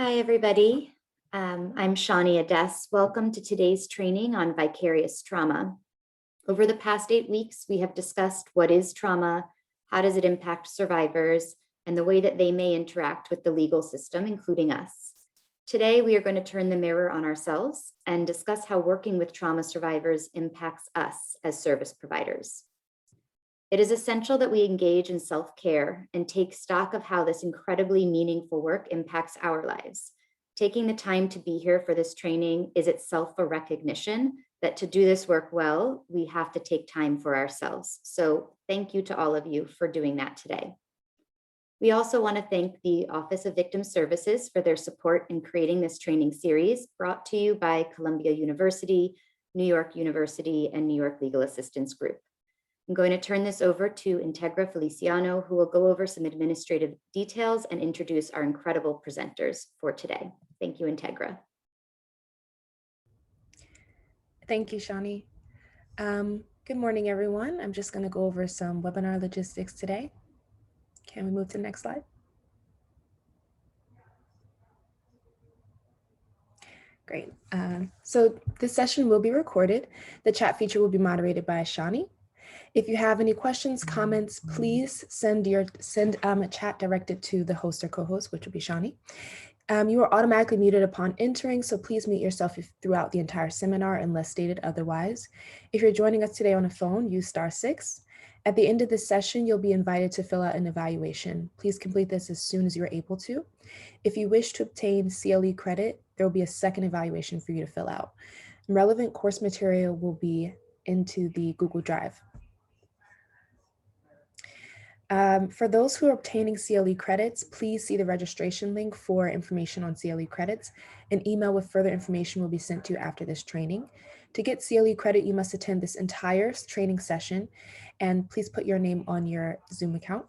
Hi, everybody. I'm Shawnee Ades. Welcome to today's training on vicarious trauma. Over the past 8 weeks, we have discussed what is trauma, how does it impact survivors, and the way that they may interact with the legal system, including us. Today, we are going to turn the mirror on ourselves and discuss how working with trauma survivors impacts us as service providers. It is essential that we engage in self-care and take stock of how this incredibly meaningful work impacts our lives. Taking the time to be here for this training is itself a recognition that to do this work well, we have to take time for ourselves. So thank you to all of you for doing that today. We also want to thank the Office of Victim Services for their support in creating this training series brought to you by Columbia University, New York University, and New York Legal Assistance Group. I'm going to turn this over to Integra Feliciano, who will go over some administrative details and introduce our incredible presenters for today. Thank you, Integra. Thank you, Shawnee. Good morning, everyone. I'm just going to go over some webinar logistics today. Can we move to the next slide? Great. So this session will be recorded. The chat feature will be moderated by Shawnee. If you have any questions, comments, please send a chat directed to the host or co-host, which will be Shawnee. You are automatically muted upon entering, so please mute yourself throughout the entire seminar unless stated otherwise. If you're joining us today on a phone, use *6. At the end of this session, you'll be invited to fill out an evaluation. Please complete this as soon as you're able to. If you wish to obtain CLE credit, there will be a second evaluation for you to fill out. Relevant course material will be into the Google Drive. For those who are obtaining CLE credits, please see the registration link for information on CLE credits. An email with further information will be sent to you after this training. To get CLE credit, you must attend this entire training session, and please put your name on your Zoom account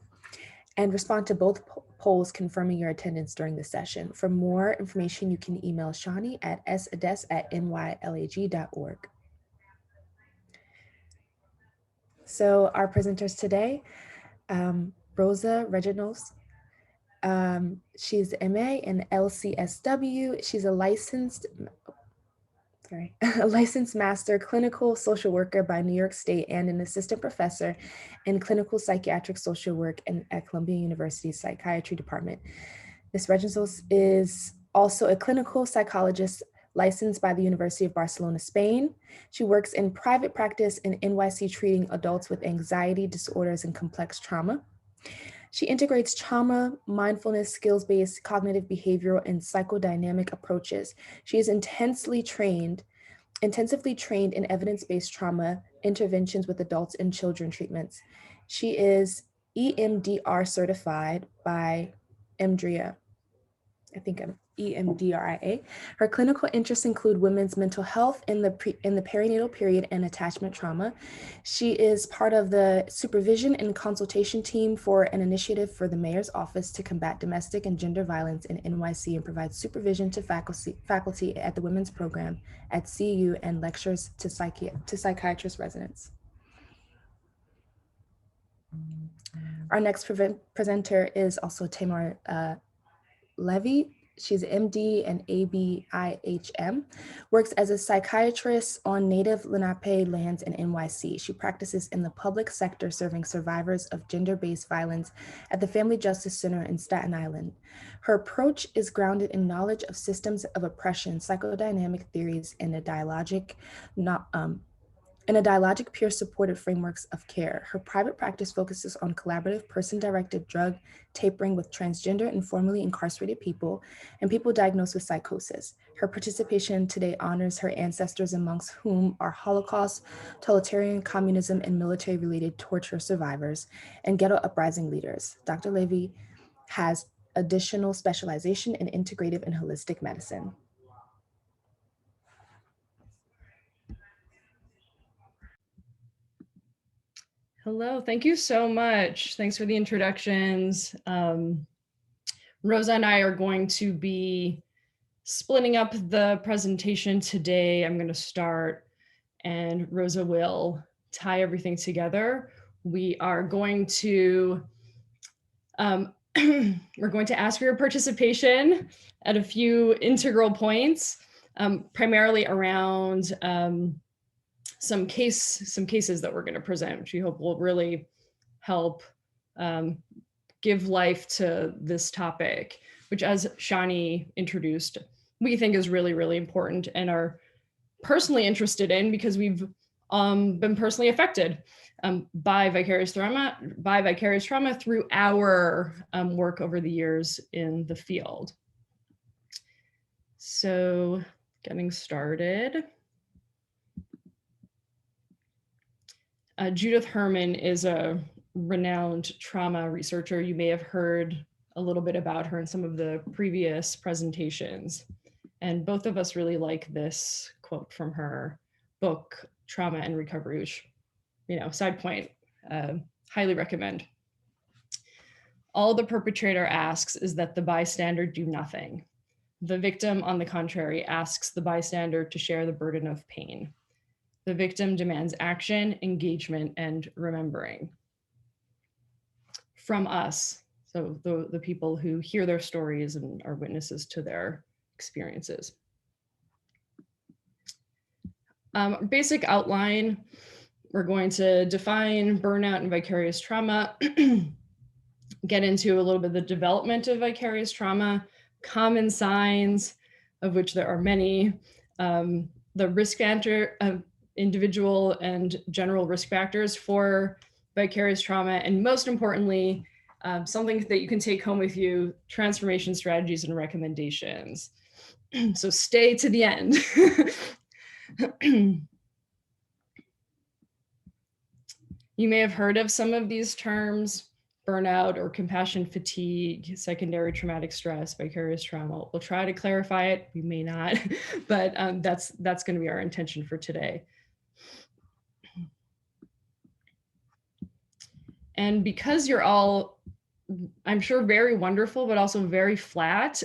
and respond to both polls confirming your attendance during the session. For more information, you can email Shawnee at sades@nylag.org. So our presenters today, Rosa Regincos. She's MA in LCSW. She's a licensed master clinical social worker by New York State and an assistant professor in clinical psychiatric social work at Columbia University's psychiatry department. Ms. Regincos is also a clinical psychologist licensed by the University of Barcelona, Spain. She works in private practice in NYC treating adults with anxiety disorders and complex trauma. She integrates trauma, mindfulness, skills-based, cognitive, behavioral, and psychodynamic approaches. She is intensively trained in evidence-based trauma interventions with adults and children treatments. She is EMDR certified by EMDRIA. I think I'm EMDRIA. Her clinical interests include women's mental health in the perinatal period and attachment trauma. She is part of the supervision and consultation team for an initiative for the mayor's office to combat domestic and gender violence in NYC and provides supervision to faculty at the women's program at CU and lectures to psychiatrist residents. Our next presenter is also Tamar Levy. She's MD and ABIHM, works as a psychiatrist on native Lenape lands in NYC. She practices in the public sector serving survivors of gender-based violence at the Family Justice Center in Staten Island. Her approach is grounded in knowledge of systems of oppression, psychodynamic theories, and a dialogic peer-supported frameworks of care. Her private practice focuses on collaborative person-directed drug tapering with transgender and formerly incarcerated people and people diagnosed with psychosis. Her participation today honors her ancestors, amongst whom are Holocaust, totalitarian communism, and military-related torture survivors, and ghetto uprising leaders. Dr. Levy has additional specialization in integrative and holistic medicine. Hello, thank you so much. Thanks for the introductions. Rosa and I are going to be splitting up the presentation today. I'm going to start and Rosa will tie everything together. We are going to We're going to ask for your participation at a few integral points, primarily around some cases that we're going to present, which we hope will really help give life to this topic, which, as Shani introduced, we think is really, really important and are personally interested in because we've been personally affected by vicarious trauma through our work over the years in the field. So, getting started. Judith Herman is a renowned trauma researcher. You may have heard a little bit about her in some of the previous presentations. And both of us really like this quote from her book, Trauma and Recovery, which, side point, highly recommend. All the perpetrator asks is that the bystander do nothing. The victim, on the contrary, asks the bystander to share the burden of pain. The victim demands action, engagement, and remembering from us. So the people who hear their stories and are witnesses to their experiences. Basic outline, we're going to define burnout and vicarious trauma, get into a little bit of the development of vicarious trauma, common signs, of which there are many, the risk factor of individual and general risk factors for vicarious trauma, and most importantly, something that you can take home with you, transformation strategies and recommendations. So stay to the end. You may have heard of some of these terms: burnout or compassion fatigue, secondary traumatic stress, vicarious trauma. We'll try to clarify it. We may not, but that's going to be our intention for today. And because you're all, I'm sure, very wonderful, but also very flat,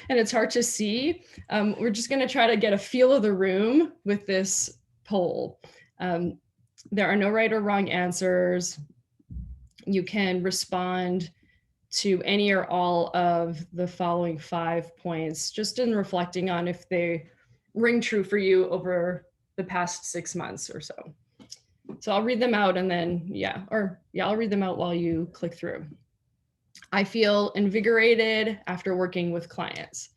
and it's hard to see, we're just going to try to get a feel of the room with this poll. There are no right or wrong answers. You can respond to any or all of the following 5 points, just in reflecting on if they ring true for you over the past 6 months or so. So I'll read them out and then, I'll read them out while you click through. I feel invigorated after working with clients.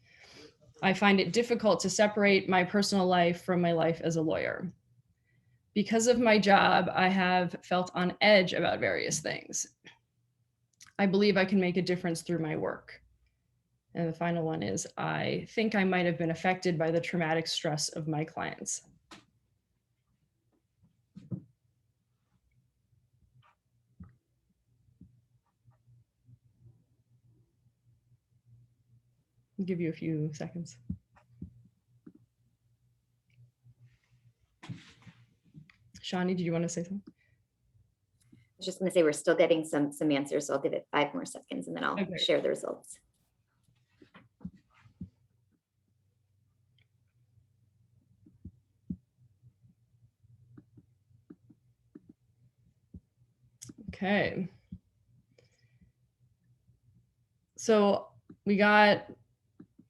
I find it difficult to separate my personal life from my life as a lawyer. Because of my job, I have felt on edge about various things. I believe I can make a difference through my work. And the final one is, I think I might have been affected by the traumatic stress of my clients. I'll give you a few seconds. Shani, did you want to say something? I was just going to say we're still getting some answers, so I'll give it 5 more seconds and then I'll share the results. Okay. So we got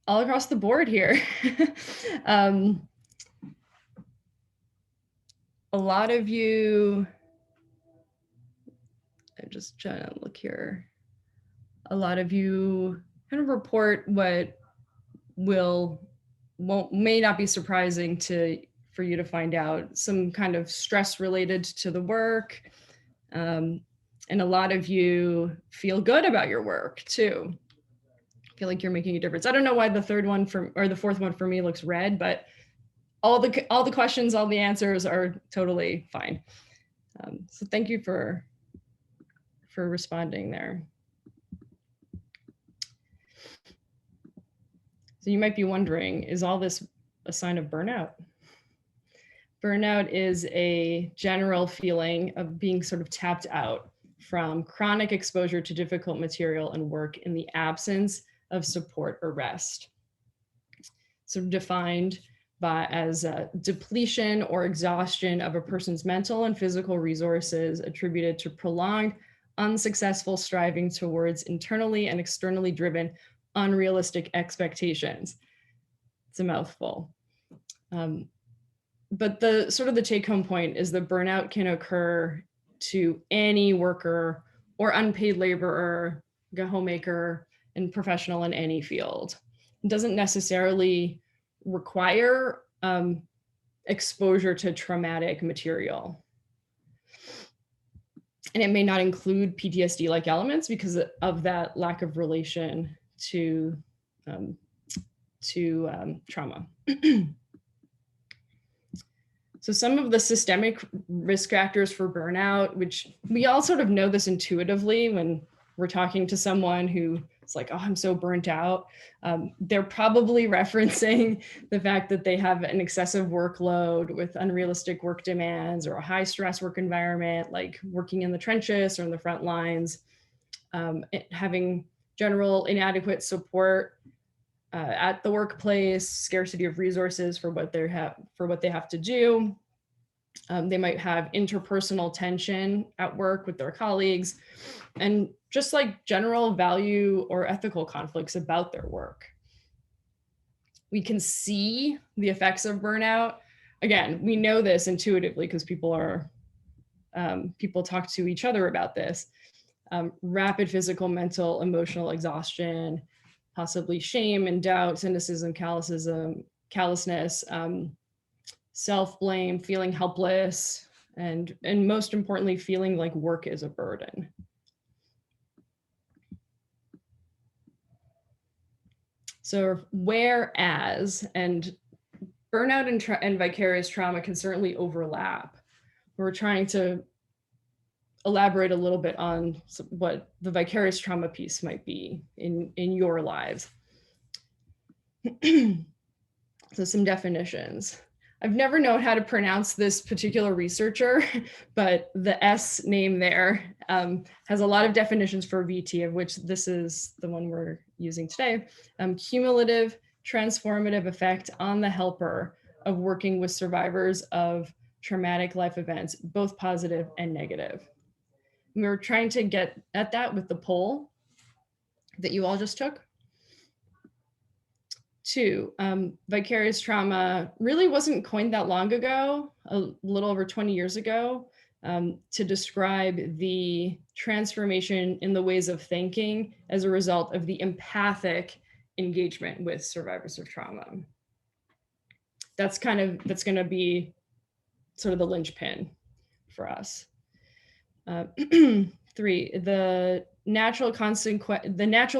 all across the board here. A lot of you, I'm just trying to look here. A lot of you kind of report what may not be surprising for you to find out, some kind of stress related to the work. And a lot of you feel good about your work too. Feel like you're making a difference. I don't know why the fourth one for me looks red, but all the questions, all the answers are totally fine. So thank you for responding there. So you might be wondering, is all this a sign of burnout? Burnout is a general feeling of being sort of tapped out from chronic exposure to difficult material and work in the absence of support or rest. So defined as a depletion or exhaustion of a person's mental and physical resources attributed to prolonged, unsuccessful striving towards internally and externally driven unrealistic expectations. It's a mouthful. But the sort of the take-home point is that burnout can occur to any worker or unpaid laborer, a homemaker, and professional in any field. It doesn't necessarily require exposure to traumatic material. And it may not include PTSD-like elements because of that lack of relation to trauma. So some of the systemic risk factors for burnout, which we all sort of know this intuitively when we're talking to someone who is like, oh, I'm so burnt out. They're probably referencing the fact that they have an excessive workload with unrealistic work demands or a high stress work environment, like working in the trenches or in the front lines, having general inadequate support at the workplace, scarcity of resources for what they have to do. They might have interpersonal tension at work with their colleagues, and just like general value or ethical conflicts about their work. We can see the effects of burnout. Again, we know this intuitively because people talk to each other about this. Rapid physical, mental, emotional exhaustion, possibly shame and doubt, cynicism, callousness, self-blame, feeling helpless, and most importantly, feeling like work is a burden. So whereas, and burnout and vicarious trauma can certainly overlap. We're trying to elaborate a little bit on what the vicarious trauma piece might be in your lives. So some definitions. I've never known how to pronounce this particular researcher, but the S name there has a lot of definitions for VT, of which this is the one we're using today. Cumulative, transformative effect on the helper of working with survivors of traumatic life events, both positive and negative. We were trying to get at that with the poll that you all just took. 2, vicarious trauma really wasn't coined that long ago, a little over 20 years ago, to describe the transformation in the ways of thinking as a result of the empathic engagement with survivors of trauma. That's going to be sort of the linchpin for us. 3, the natural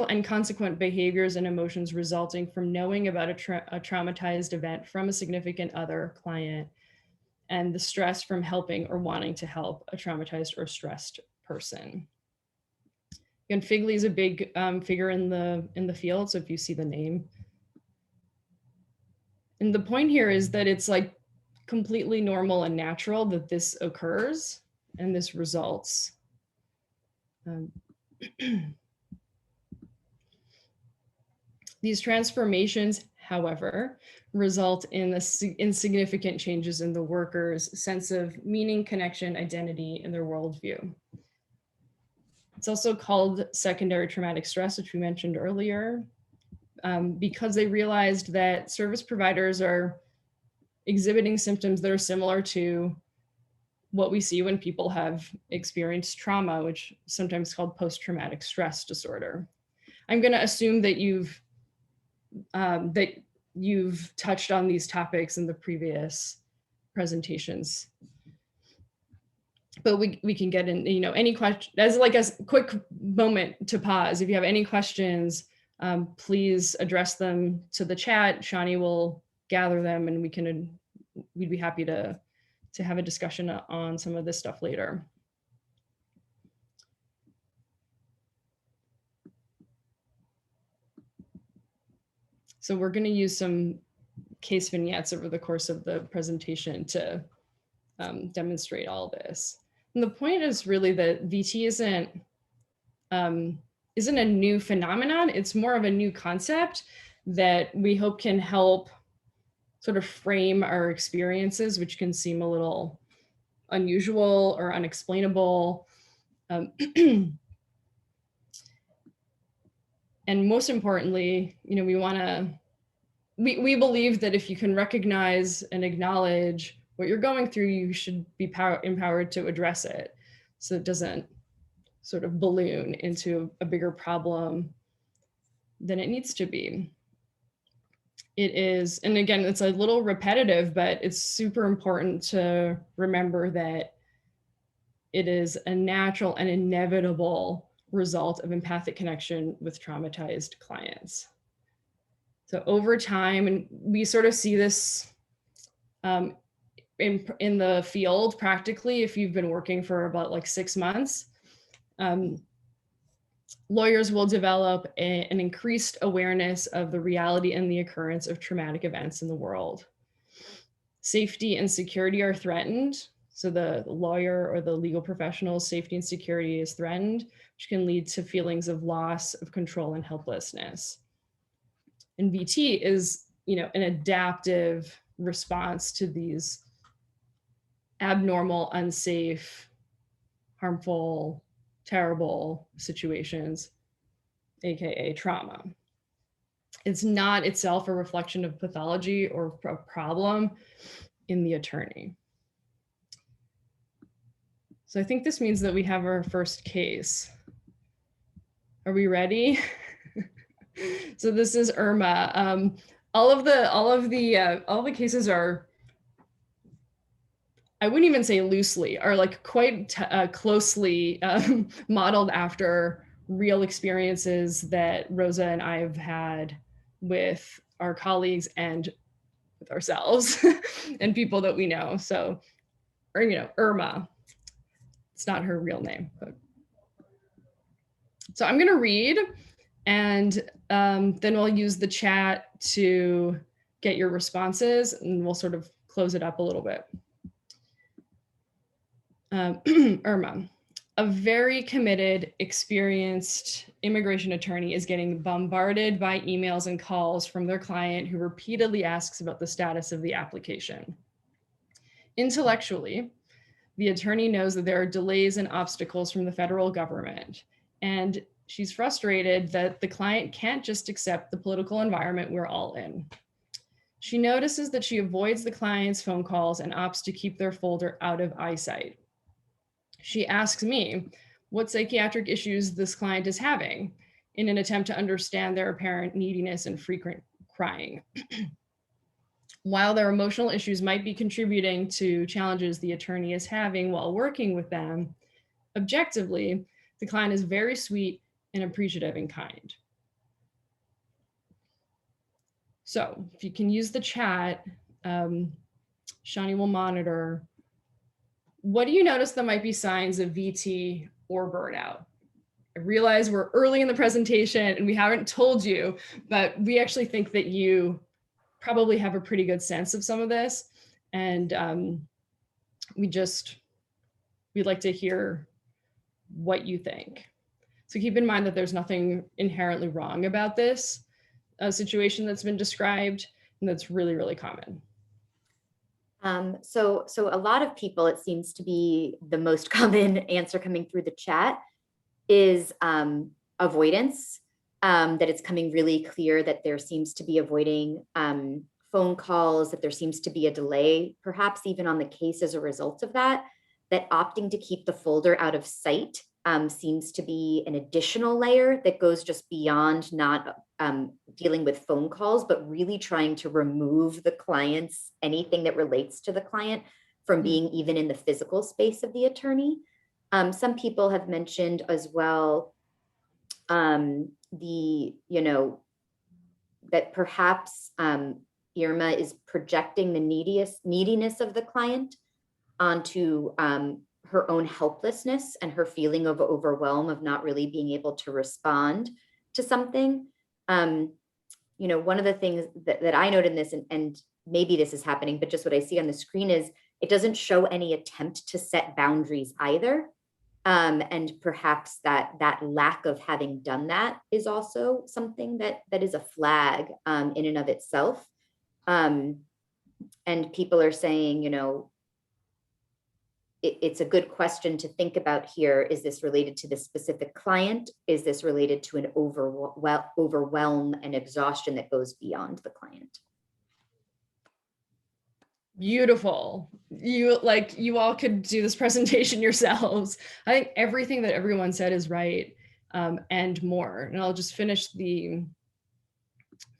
and consequent behaviors and emotions resulting from knowing about a traumatized event from a significant other, client, and the stress from helping or wanting to help a traumatized or stressed person. Again, Figley is a big figure in the field, so if you see the name. And the point here is that it's like completely normal and natural that this occurs and this results. These transformations, however, result in significant changes in the worker's sense of meaning, connection, identity, and their worldview. It's also called secondary traumatic stress, which we mentioned earlier, because they realized that service providers are exhibiting symptoms that are similar to what we see when people have experienced trauma, which is sometimes called post-traumatic stress disorder. I'm going to assume that you've touched on these topics in the previous presentations, but we can get in, any question as like a quick moment to pause. If you have any questions, please address them to the chat. Shawnee will gather them, and we'd be happy to have a discussion on some of this stuff later. So we're going to use some case vignettes over the course of the presentation to demonstrate all this. And the point is really that VT isn't a new phenomenon. It's more of a new concept that we hope can help sort of frame our experiences, which can seem a little unusual or unexplainable, Um, and most importantly, we believe that if you can recognize and acknowledge what you're going through, you should be empowered to address it, so it doesn't sort of balloon into a bigger problem than it needs to be. It is, and again, it's a little repetitive, but it's super important to remember that it is a natural and inevitable result of empathic connection with traumatized clients. So over time, and we sort of see this in the field practically, if you've been working for about like 6 months, lawyers will develop an increased awareness of the reality and the occurrence of traumatic events in the world. Safety and security are threatened. So the lawyer or the legal professional's safety and security is threatened, which can lead to feelings of loss of control and helplessness. And VT is, an adaptive response to these abnormal, unsafe, harmful, terrible situations, AKA trauma. It's not itself a reflection of pathology or a problem in the attorney. So I think this means that we have our first case. Are we ready? So this is Irma. All of the cases are, I wouldn't even say loosely, are like quite closely modeled after real experiences that Rosa and I have had with our colleagues and with ourselves and people that we know. So, Irma, it's not her real name, but. So I'm going to read, and then we'll use the chat to get your responses, and we'll sort of close it up a little bit. Irma, a very committed, experienced immigration attorney is getting bombarded by emails and calls from their client who repeatedly asks about the status of the application. Intellectually, the attorney knows that there are delays and obstacles from the federal government, and she's frustrated that the client can't just accept the political environment we're all in. She notices that she avoids the client's phone calls and opts to keep their folder out of eyesight. She asks me what psychiatric issues this client is having in an attempt to understand their apparent neediness and frequent crying. While their emotional issues might be contributing to challenges the attorney is having while working with them, objectively, the client is very sweet and appreciative and kind. So if you can use the chat, Shani will monitor. What do you notice that might be signs of VT or burnout? I realize we're early in the presentation and we haven't told you, but we actually think that you probably have a pretty good sense of some of this. And we'd like to hear what you think. So keep in mind that there's nothing inherently wrong about this situation that's been described, and that's really, really common. So a lot of people, it seems to be the most common answer coming through the chat is avoidance, that it's coming really clear that there seems to be avoiding phone calls, that there seems to be a delay, perhaps even on the case as a result of that, that opting to keep the folder out of sight seems to be an additional layer that goes just beyond not dealing with phone calls, but really trying to remove the client's, anything that relates to the client from being even in the physical space of the attorney. Some people have mentioned as well that perhaps Irma is projecting the neediness of the client onto her own helplessness and her feeling of overwhelm of not really being able to respond to something. One of the things that I noted in this, and maybe this is happening, but just what I see on the screen is it doesn't show any attempt to set boundaries either. And perhaps that lack of having done that is also something that is a flag in and of itself. And people are saying, it's a good question to think about here. Is this related to the specific client? Is this related to an overwhelm and exhaustion that goes beyond the client? Beautiful. You all could do this presentation yourselves. I think everything that everyone said is right, and more. And I'll just finish the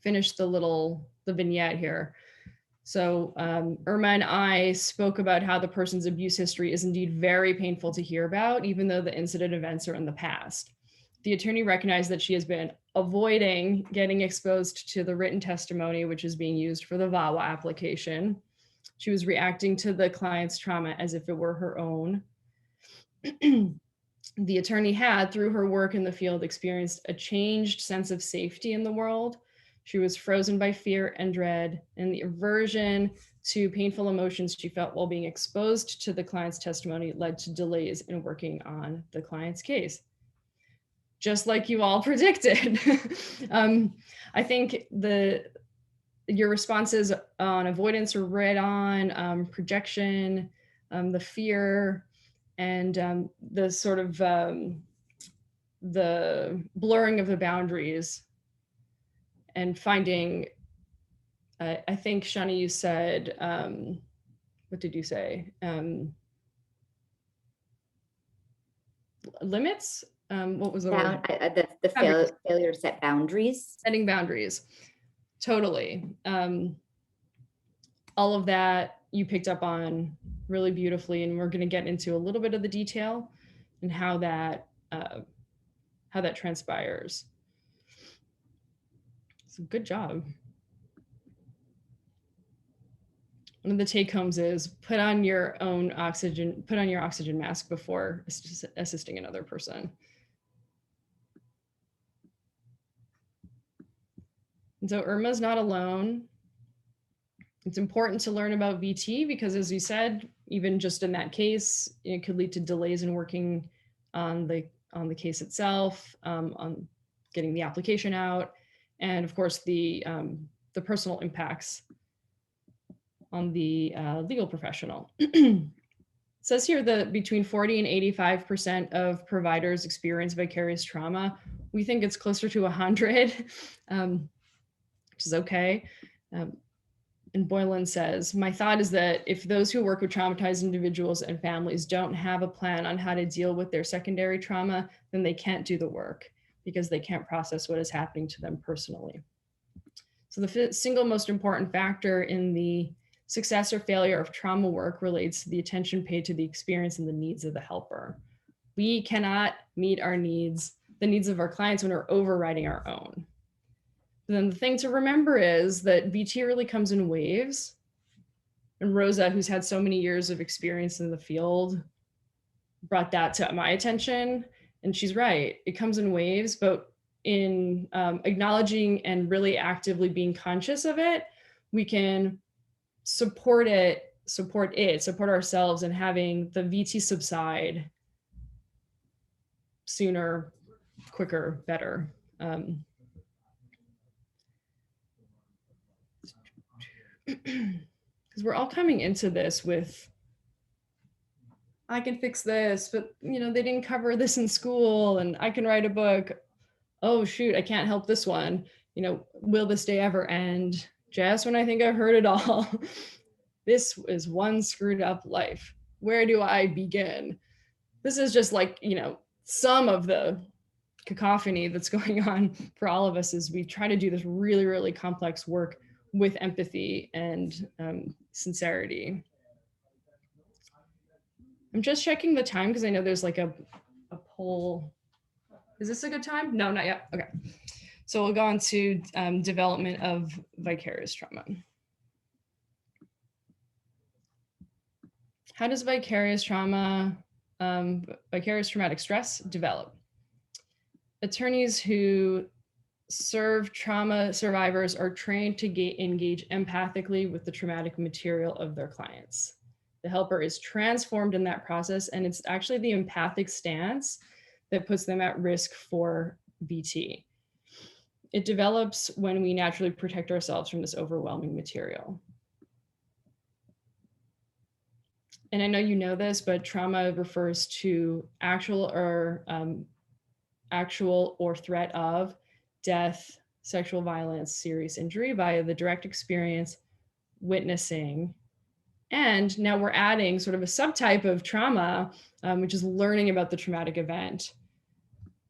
vignette here. So Irma and I spoke about how the person's abuse history is indeed very painful to hear about, even though the incident events are in the past. The attorney recognized that she has been avoiding getting exposed to the written testimony, which is being used for the VAWA application. She was reacting to the client's trauma as if it were her own. The attorney had, through her work in the field, experienced a changed sense of safety in the world. She was frozen by fear and dread, and the aversion to painful emotions she felt while being exposed to the client's testimony led to delays in working on the client's case. Just like you all predicted. I think your responses on avoidance are right on, projection, the fear, and the sort of the blurring of the boundaries and finding, I think, Shani, you said, what did you say? Limits? What was the word? Failure to set boundaries. Setting boundaries. Totally. All of that you picked up on really beautifully, and we're going to get into a little bit of the detail and how that transpires. So good job. One of the take homes is put on your oxygen mask before assisting another person. And so Irma's not alone. It's important to learn about VT because, as you said, even just in that case, it could lead to delays in working on the case itself, on getting the application out, and of course the personal impacts on the legal professional. It says here that between 40 and 85% of providers experience vicarious trauma. We think it's closer to 100, which is okay. And Boylan says, my thought is that if those who work with traumatized individuals and families don't have a plan on how to deal with their secondary trauma, then they can't do the work because they can't process what is happening to them personally. So the single most important factor in the success or failure of trauma work relates to the attention paid to the experience and the needs of the helper. We cannot meet the needs of our clients when we're overriding our own. And then the thing to remember is that VT really comes in waves. And Rosa, who's had so many years of experience in the field, brought that to my attention. And she's right, it comes in waves, but in acknowledging and really actively being conscious of it, we can support ourselves and having the VT subside sooner, quicker, better. Because we're all coming into this with, I can fix this, but they didn't cover this in school, and I can write a book. Oh shoot, I can't help this one. Will this day ever end? Just when I think I've heard it all. This is one screwed up life. Where do I begin? This is just like, some of the cacophony that's going on for all of us as we try to do this really, really complex work with empathy and sincerity. I'm just checking the time because I know there's like a poll. Is this a good time? No, not yet. Okay. So we'll go on to development of vicarious trauma. How does vicarious traumatic stress develop? Attorneys who serve trauma survivors are trained to engage empathically with the traumatic material of their clients. The helper is transformed in that process, and it's actually the empathic stance that puts them at risk for VT. It develops when we naturally protect ourselves from this overwhelming material. and I know you know this, but trauma refers to actual or threat of death, sexual violence, serious injury via the direct experience, witnessing. And now we're adding sort of a subtype of trauma, which is learning about the traumatic event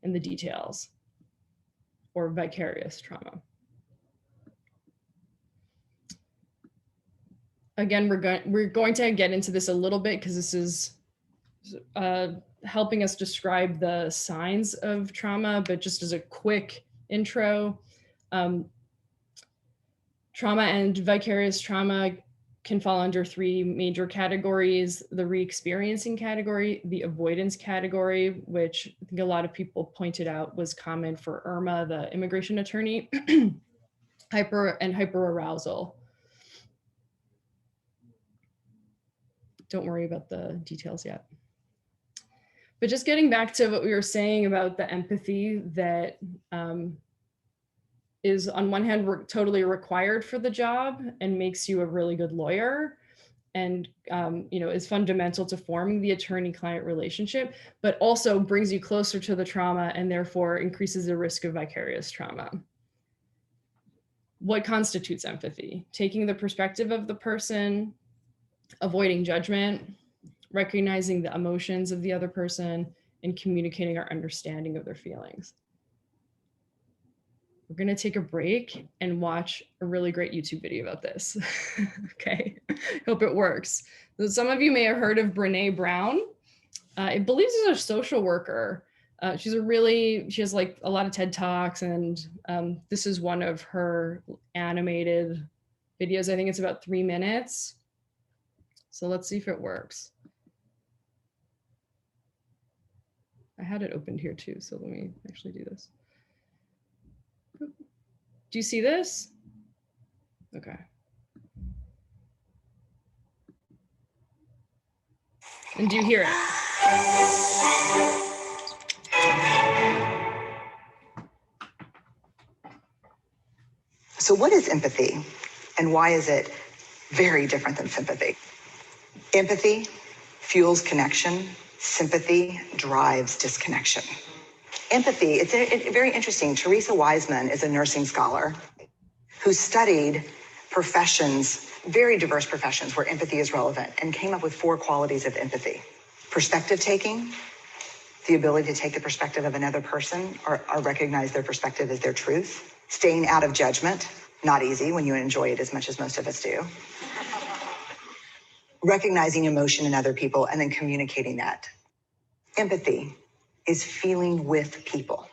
and the details, or vicarious trauma. Again, we're going to get into this a little bit because this is helping us describe the signs of trauma, but just as a quick intro, trauma and vicarious trauma can fall under three major categories: the re-experiencing category, the avoidance category, which I think a lot of people pointed out was common for Irma, the immigration attorney, hyperarousal. Don't worry about the details yet. But just getting back to what we were saying about the empathy that is on one hand totally required for the job and makes you a really good lawyer, and is fundamental to forming the attorney-client relationship, but also brings you closer to the trauma and therefore increases the risk of vicarious trauma. What constitutes empathy? Taking the perspective of the person, avoiding judgment, recognizing the emotions of the other person, and communicating our understanding of their feelings. We're going to take a break and watch a really great YouTube video about this. Okay, hope it works. So some of you may have heard of Brene Brown. I believe she's a social worker. She has like a lot of TED Talks, and this is one of her animated videos. I think it's about 3 minutes. So let's see if it works. I had it opened here too, so let me actually do this. Do you see this? Okay. And do you hear it? So what is empathy, and why is it very different than sympathy? Empathy fuels connection. Sympathy drives disconnection. Empathy, it's very interesting. Teresa Wiseman is a nursing scholar who studied professions, very diverse professions where empathy is relevant, and came up with 4 qualities of empathy. Perspective taking, the ability to take the perspective of another person or recognize their perspective as their truth. Staying out of judgment, not easy when you enjoy it as much as most of us do. Recognizing emotion in other people and then communicating that. Empathy is feeling with people.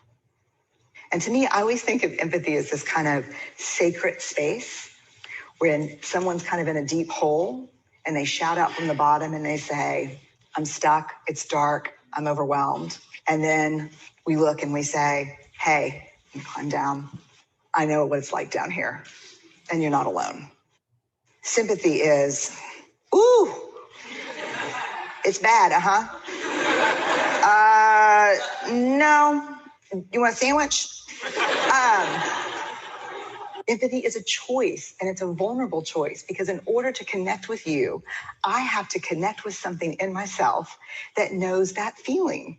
And to me, I always think of empathy as this kind of sacred space when someone's kind of in a deep hole and they shout out from the bottom and they say, I'm stuck, it's dark, I'm overwhelmed. And then we look and we say, hey, you climb down. I know what it's like down here, and you're not alone. Sympathy is, ooh, it's bad, no, you want a sandwich? Empathy is a choice, and it's a vulnerable choice, because in order to connect with you, I have to connect with something in myself that knows that feeling.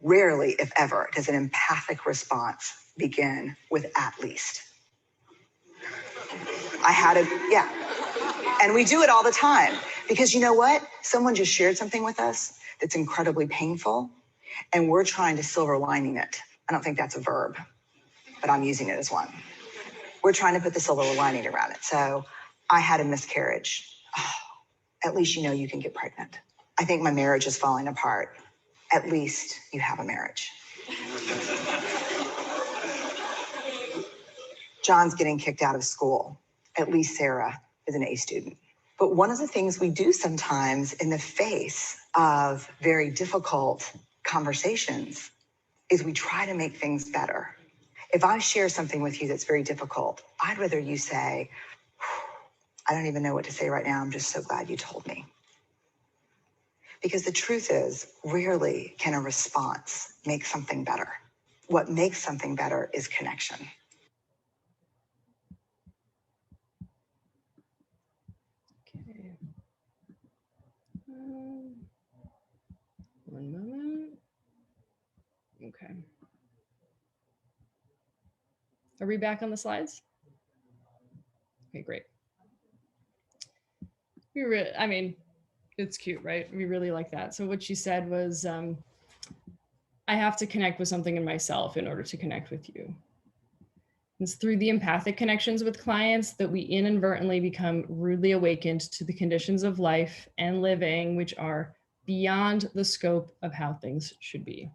Rarely, if ever, does an empathic response begin with at least. And we do it all the time, because you know what? Someone just shared something with us that's incredibly painful, and we're trying to silver lining it. I don't think that's a verb, but I'm using it as one. We're trying to put the silver lining around it. So I had a miscarriage. Oh, at least you know you can get pregnant. I think my marriage is falling apart. At least you have a marriage. John's getting kicked out of school. At least Sarah is an A student. But one of the things we do sometimes in the face of very difficult conversations is we try to make things better. If I share something with you that's very difficult, I'd rather you say, I don't even know what to say right now. I'm just so glad you told me. Because the truth is, rarely can a response make something better. What makes something better is connection. Okay. One moment. Okay. Are we back on the slides? Okay, great. I mean, it's cute, right? We really like that. So what she said was, I have to connect with something in myself in order to connect with you. It's through the empathic connections with clients that we inadvertently become rudely awakened to the conditions of life and living, which are beyond the scope of how things should be.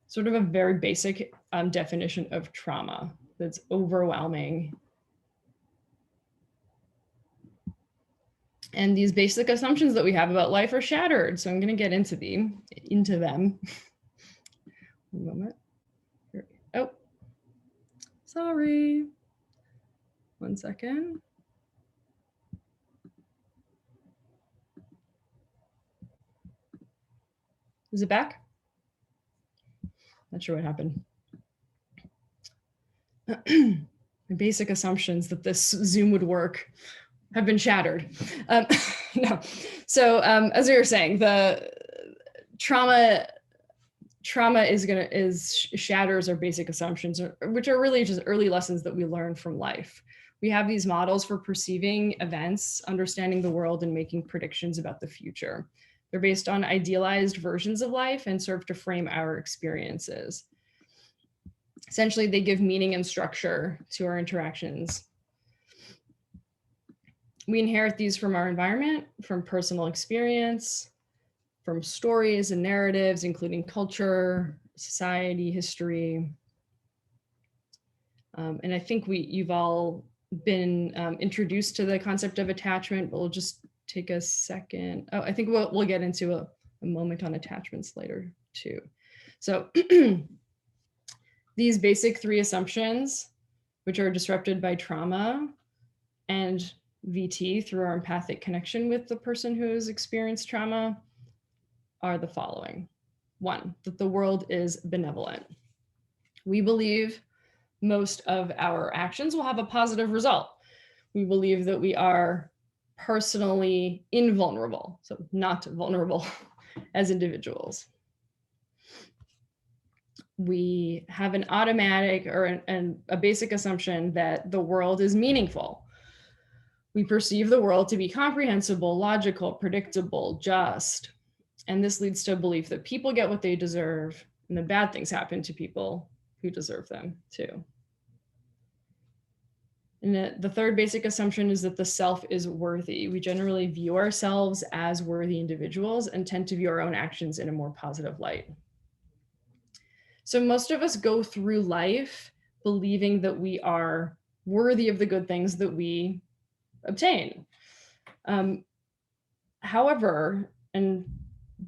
Sort of a very basic definition of trauma that's overwhelming. And these basic assumptions that we have about life are shattered. So I'm going to get into them. One moment. Oh, sorry. 1 second. Is it back? Not sure what happened. The basic assumptions that this Zoom would work have been shattered. No. So as we were saying, the trauma shatters our basic assumptions, which are really just early lessons that we learn from life. We have these models for perceiving events, understanding the world, and making predictions about the future. They're based on idealized versions of life and serve to frame our experiences. Essentially, they give meaning and structure to our interactions. We inherit these from our environment, from personal experience, from stories and narratives, including culture, society, history. And I think you've all been introduced to the concept of attachment, but we'll just take a second. Oh, I think we'll get into a moment on attachments later too. So these basic 3 assumptions, which are disrupted by trauma and VT through our empathic connection with the person who has experienced trauma, are the following. 1, that the world is benevolent. We believe most of our actions will have a positive result. We believe that we are personally invulnerable, so not vulnerable as individuals. We have an automatic or a basic assumption that the world is meaningful. We perceive the world to be comprehensible, logical, predictable, just. And this leads to a belief that people get what they deserve and that bad things happen to people who deserve them too. And the 3rd basic assumption is that the self is worthy. We generally view ourselves as worthy individuals and tend to view our own actions in a more positive light. So most of us go through life believing that we are worthy of the good things that we obtain. However, and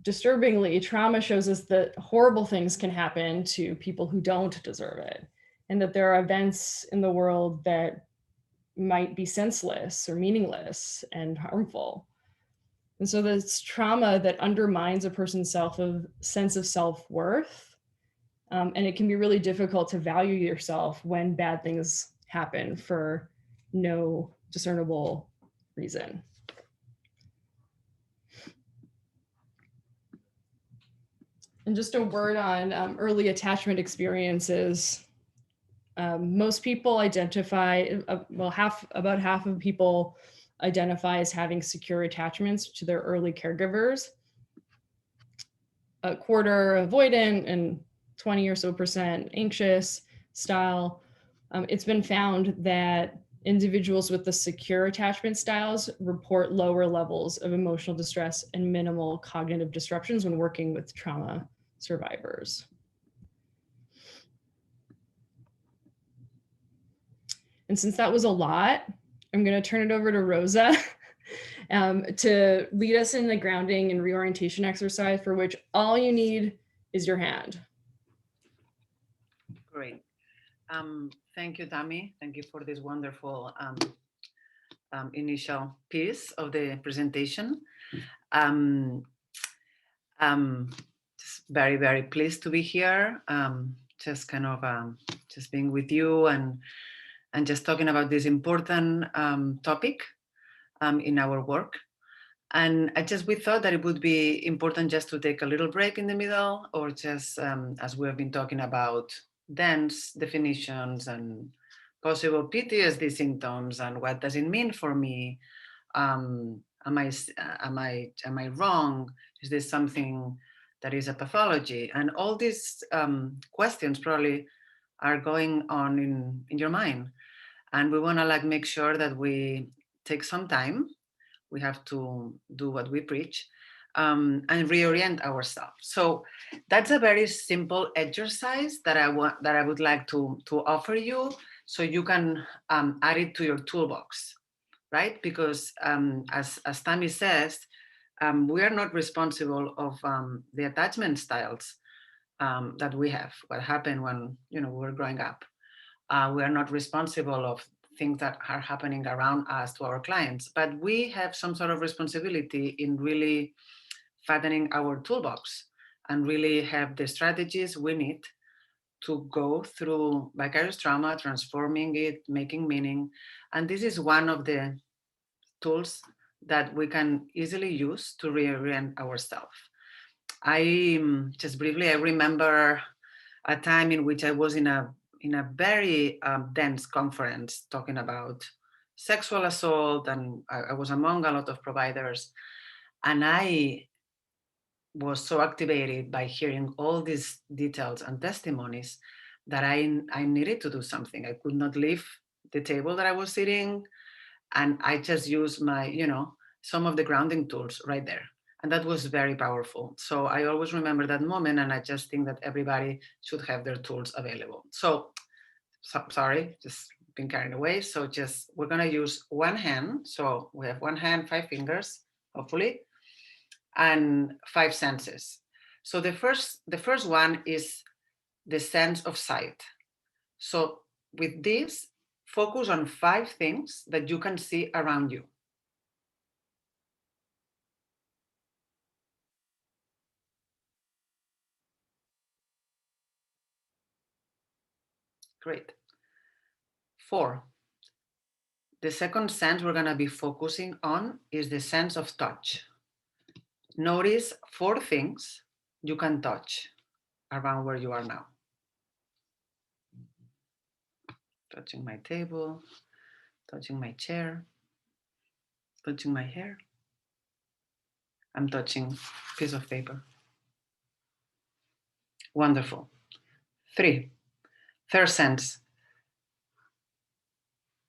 disturbingly, trauma shows us that horrible things can happen to people who don't deserve it, and that there are events in the world that might be senseless or meaningless and harmful. And so this trauma that undermines a person's sense of self-worth, and it can be really difficult to value yourself when bad things happen for no discernible reason. And just a word on early attachment experiences. Most people identify, about half of people identify as having secure attachments to their early caregivers. A quarter avoidant and 20 or so % anxious style. It's been found that individuals with the secure attachment styles report lower levels of emotional distress and minimal cognitive disruptions when working with trauma survivors. And since that was a lot, I'm going to turn it over to Rosa to lead us in the grounding and reorientation exercise, for which all you need is your hand. Great. Thank you, Tammy. Thank you for this wonderful initial piece of the presentation. Just very, very pleased to be here. Just kind of just being with you and just talking about this important topic in our work. And we thought that it would be important just to take a little break in the middle, or just as we have been talking about dense definitions and possible PTSD symptoms, and what does it mean for me? Am I wrong? Is this something that is a pathology? And all these questions probably are going on in your mind. And we want to make sure that we take some time. We have to do what we preach, and reorient ourselves. So that's a very simple exercise that I would like to offer you, so you can add it to your toolbox, right? Because as Tammy says, we are not responsible of the attachment styles that we have. What happened when we were growing up. We are not responsible of things that are happening around us to our clients, but we have some sort of responsibility in really fattening our toolbox and really have the strategies we need to go through vicarious trauma, transforming it, making meaning. And this is one of the tools that we can easily use to reorient ourselves. I remember a time in which I was in a very dense conference talking about sexual assault, and I was among a lot of providers, and I was so activated by hearing all these details and testimonies that I needed to do something. I could not leave the table that I was sitting, and I just used my, some of the grounding tools right there. And that was very powerful. So I always remember that moment, and I just think that everybody should have their tools available. So sorry, just been carried away. So we're gonna use one hand. So we have one hand, 5 fingers, hopefully, and 5 senses. So the first one is the sense of sight. So with this, focus on 5 things that you can see around you. Great. 4. The second sense we're going to be focusing on is the sense of touch. Notice 4 things you can touch around where you are now. Touching my table, touching my chair, touching my hair. I'm touching a piece of paper. Wonderful. 3. Third sense.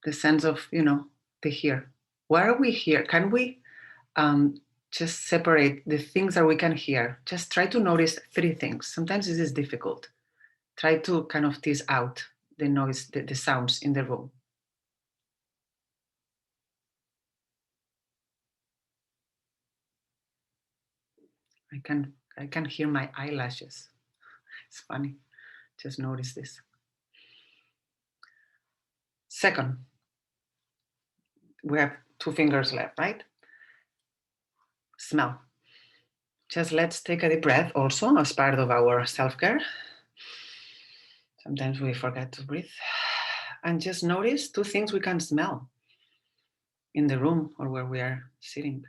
The sense of, the here. Why are we here? Can we just separate the things that we can hear? Just try to notice 3 things. Sometimes this is difficult. Try to kind of tease out the noise, the sounds in the room. I can hear my eyelashes. It's funny. Just notice this. Second, we have 2 fingers left, right? Smell. Just let's take a deep breath also as part of our self-care. Sometimes we forget to breathe. And just notice 2 things we can smell in the room or where we are sitting.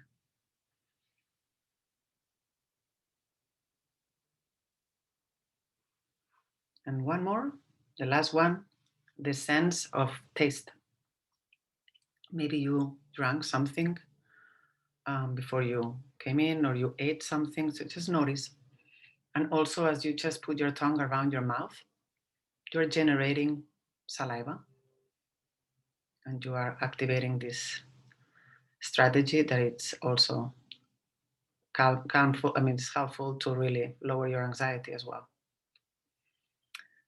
And one more, the last one, the sense of taste. Maybe you drank something before you came in, or you ate something, so just notice. And also, as you just put your tongue around your mouth, you're generating saliva, and you are activating this strategy that it's also it's helpful to really lower your anxiety as well.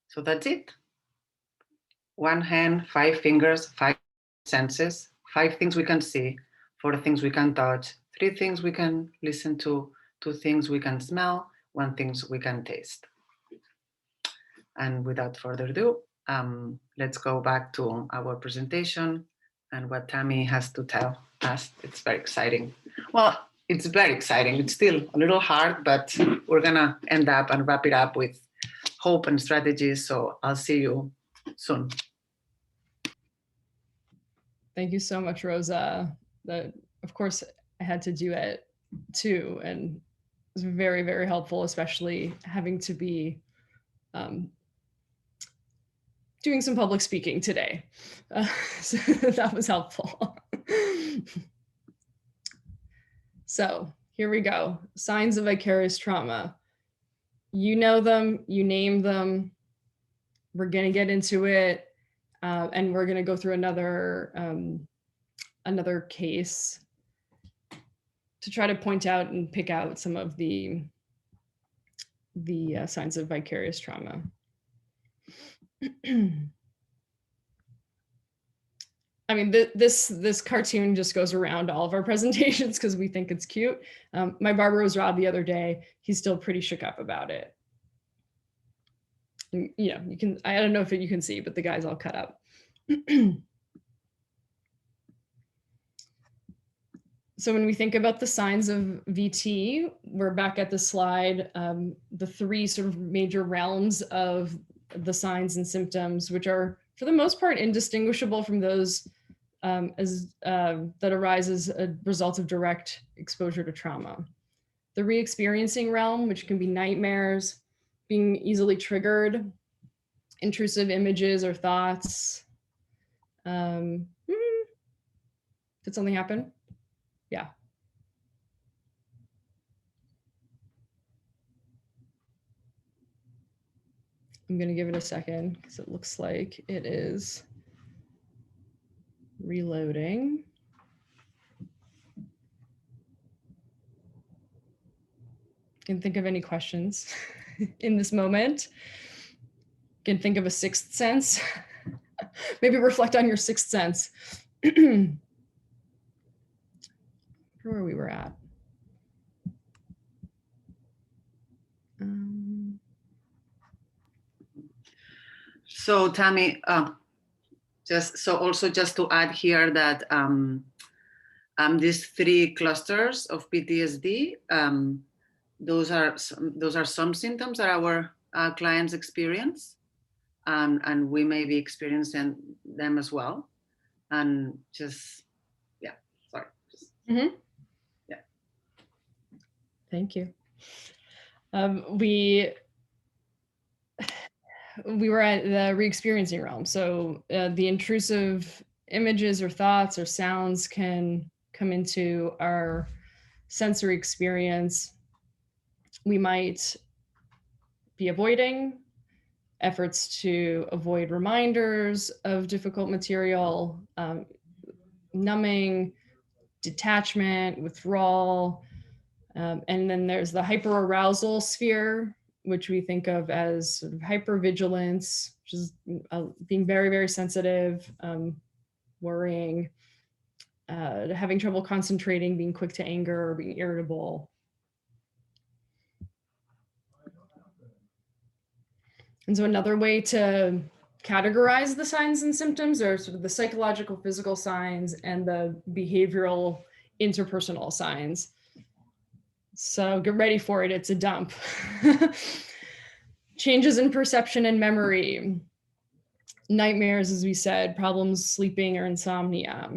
So that's it. 1 hand, 5 fingers, 5 senses, 5 things we can see, 4 things we can touch, 3 things we can listen to, 2 things we can smell, 1 thing we can taste. And without further ado, let's go back to our presentation and what Tammy has to tell us. It's very exciting. Well, it's very exciting. It's still a little hard, but we're gonna end up and wrap it up with hope and strategies. So I'll see you soon. Thank you so much, Rosa. Of course, I had to do it too. And it was very, very helpful, especially having to be doing some public speaking today. So that was helpful. So here we go. Signs of vicarious trauma. You know them, you name them. We're gonna get into it, and we're gonna go through another case to try to point out and pick out some of the signs of vicarious trauma. I mean, this cartoon just goes around all of our presentations because we think it's cute. My barber was robbed the other day. He's still pretty shook up about it. And, you know, you can, I don't know if you can see, but the guy's all cut up. So when we think about the signs of VT, we're back at the slide, the three sort of major realms of the signs and symptoms, which are for the most part indistinguishable from those that arise as a result of direct exposure to trauma. The re-experiencing realm, which can be nightmares, being easily triggered, intrusive images or thoughts. Did something happen? Yeah. I'm going to give it a second because it looks like it is reloading. Can think of any questions in this moment? Can think of a sixth sense? Maybe reflect on your sixth sense. Where we were at. So Tammy, just to add here that these three clusters of PTSD, those are some symptoms that our clients experience, and we may be experiencing them as well. And just, yeah, sorry. Mm-hmm. Yeah. Thank you. We were at the re-experiencing realm. So the intrusive images or thoughts or sounds can come into our sensory experience. We might be avoiding efforts to avoid reminders of difficult material, numbing, detachment, withdrawal. And then there's the hyperarousal sphere, which we think of as sort of hypervigilance, which is being very, very sensitive, worrying, having trouble concentrating, being quick to anger, or being irritable. And so another way to categorize the signs and symptoms are sort of the psychological, physical signs and the behavioral, interpersonal signs. So get ready for it, it's a dump. Changes in perception and memory. Nightmares, as we said, problems sleeping or insomnia,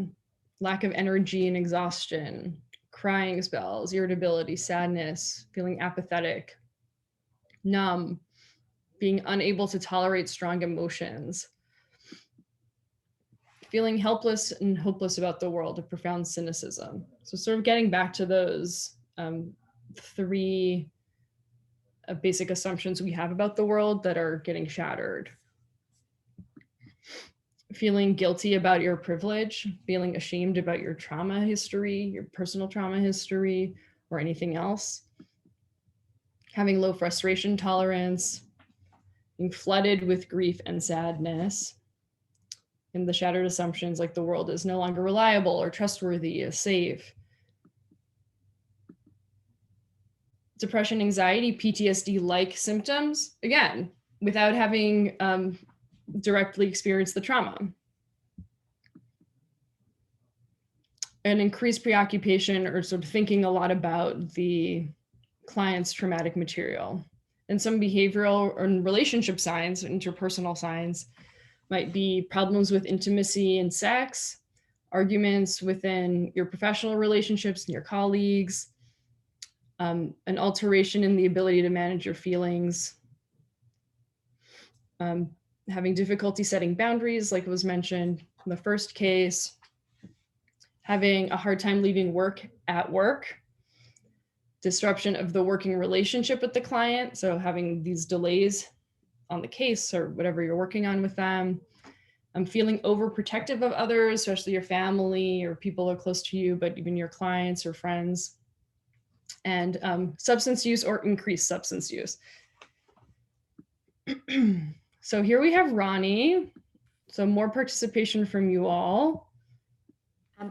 lack of energy and exhaustion, crying spells, irritability, sadness, feeling apathetic, numb, being unable to tolerate strong emotions, feeling helpless and hopeless about the world, a profound cynicism. So sort of getting back to those three basic assumptions we have about the world that are getting shattered. Feeling guilty about your privilege, feeling ashamed about your trauma history, your personal trauma history, or anything else. Having low frustration tolerance, being flooded with grief and sadness. And the shattered assumptions like the world is no longer reliable or trustworthy or safe. Depression, anxiety, PTSD-like symptoms, again, without having directly experienced the trauma. An increased preoccupation or sort of thinking a lot about the client's traumatic material. And some behavioral and relationship signs, interpersonal signs, might be problems with intimacy and sex, arguments within your professional relationships and your colleagues, an alteration in the ability to manage your feelings, having difficulty setting boundaries, like was mentioned in the first case, having a hard time leaving work at work, disruption of the working relationship with the client, so having these delays on the case or whatever you're working on with them. Feeling overprotective of others, especially your family or people who are close to you, but even your clients or friends. And substance use or increased substance use. So here we have Ronnie. So more participation from you all.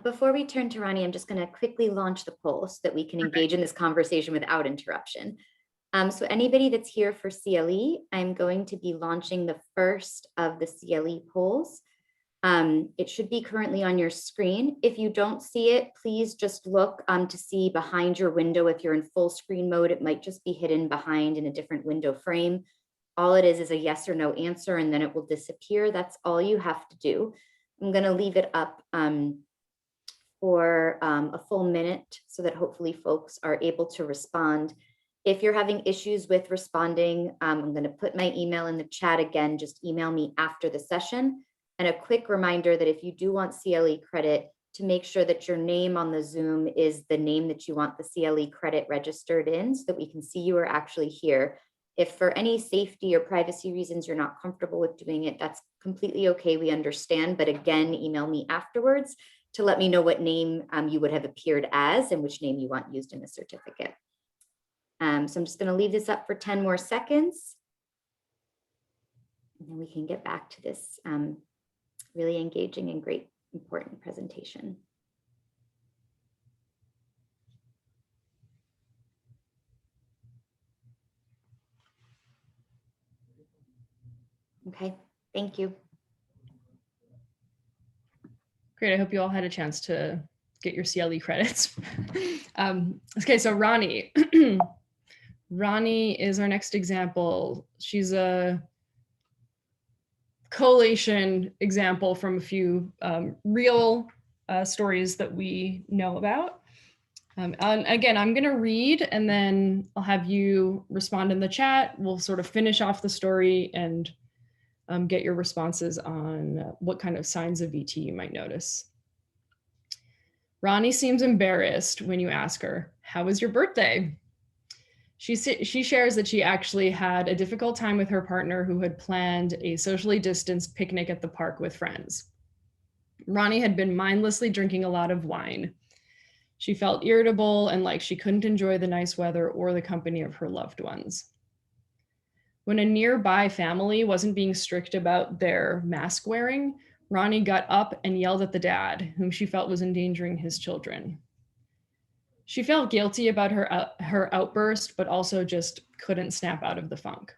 Before we turn to Ronnie, I'm just going to quickly launch the poll so that we can engage in this conversation without interruption. So anybody that's here for CLE, I'm going to be launching the first of the CLE polls. It should be currently on your screen. If you don't see it, please just look to see behind your window. If you're in full screen mode, it might just be hidden behind in a different window frame. All it is a yes or no answer, and then it will disappear. That's all you have to do. I'm going to leave it up for a full minute so that hopefully folks are able to respond. If you're having issues with responding, I'm going to put my email in the chat again. Just email me after the session. And a quick reminder that if you do want CLE credit, to make sure that your name on the Zoom is the name that you want the CLE credit registered in so that we can see you are actually here. If for any safety or privacy reasons you're not comfortable with doing it, that's completely okay. We understand. But again, email me afterwards to let me know what name you would have appeared as and which name you want used in the certificate. So I'm just going to leave this up for 10 more seconds. And then we can get back to this really engaging and great, important presentation. Okay, thank you. Great, I hope you all had a chance to get your CLE credits. Okay, so Ronnie. Ronnie is our next example. She's a collation example from a few real stories that we know about. And again, I'm going to read and then I'll have you respond in the chat. We'll sort of finish off the story and get your responses on what kind of signs of VT you might notice. Ronnie seems embarrassed when you ask her, "How was your birthday?" She shares that she actually had a difficult time with her partner who had planned a socially distanced picnic at the park with friends. Ronnie had been mindlessly drinking a lot of wine. She felt irritable and like she couldn't enjoy the nice weather or the company of her loved ones. When a nearby family wasn't being strict about their mask wearing, Ronnie got up and yelled at the dad, whom she felt was endangering his children. She felt guilty about her outburst, but also just couldn't snap out of the funk.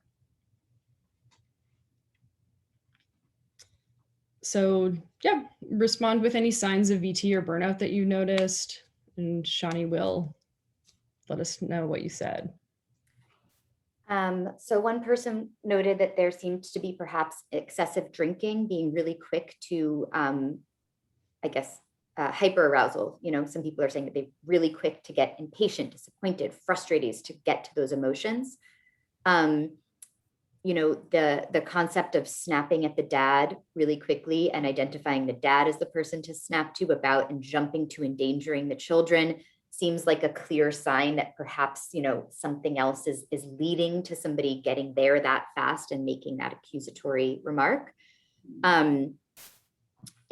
So yeah, respond with any signs of VT or burnout that you noticed, and Shani will let us know what you said. So one person noted that there seems to be perhaps excessive drinking, being really quick to, I guess, hyperarousal. You know, some people are saying that they're really quick to get impatient, disappointed, frustrated, to get to those emotions. You know, the concept of snapping at the dad really quickly and identifying the dad as the person to snap to about and jumping to endangering the children seems like a clear sign that perhaps, you know, something else is leading to somebody getting there that fast and making that accusatory remark.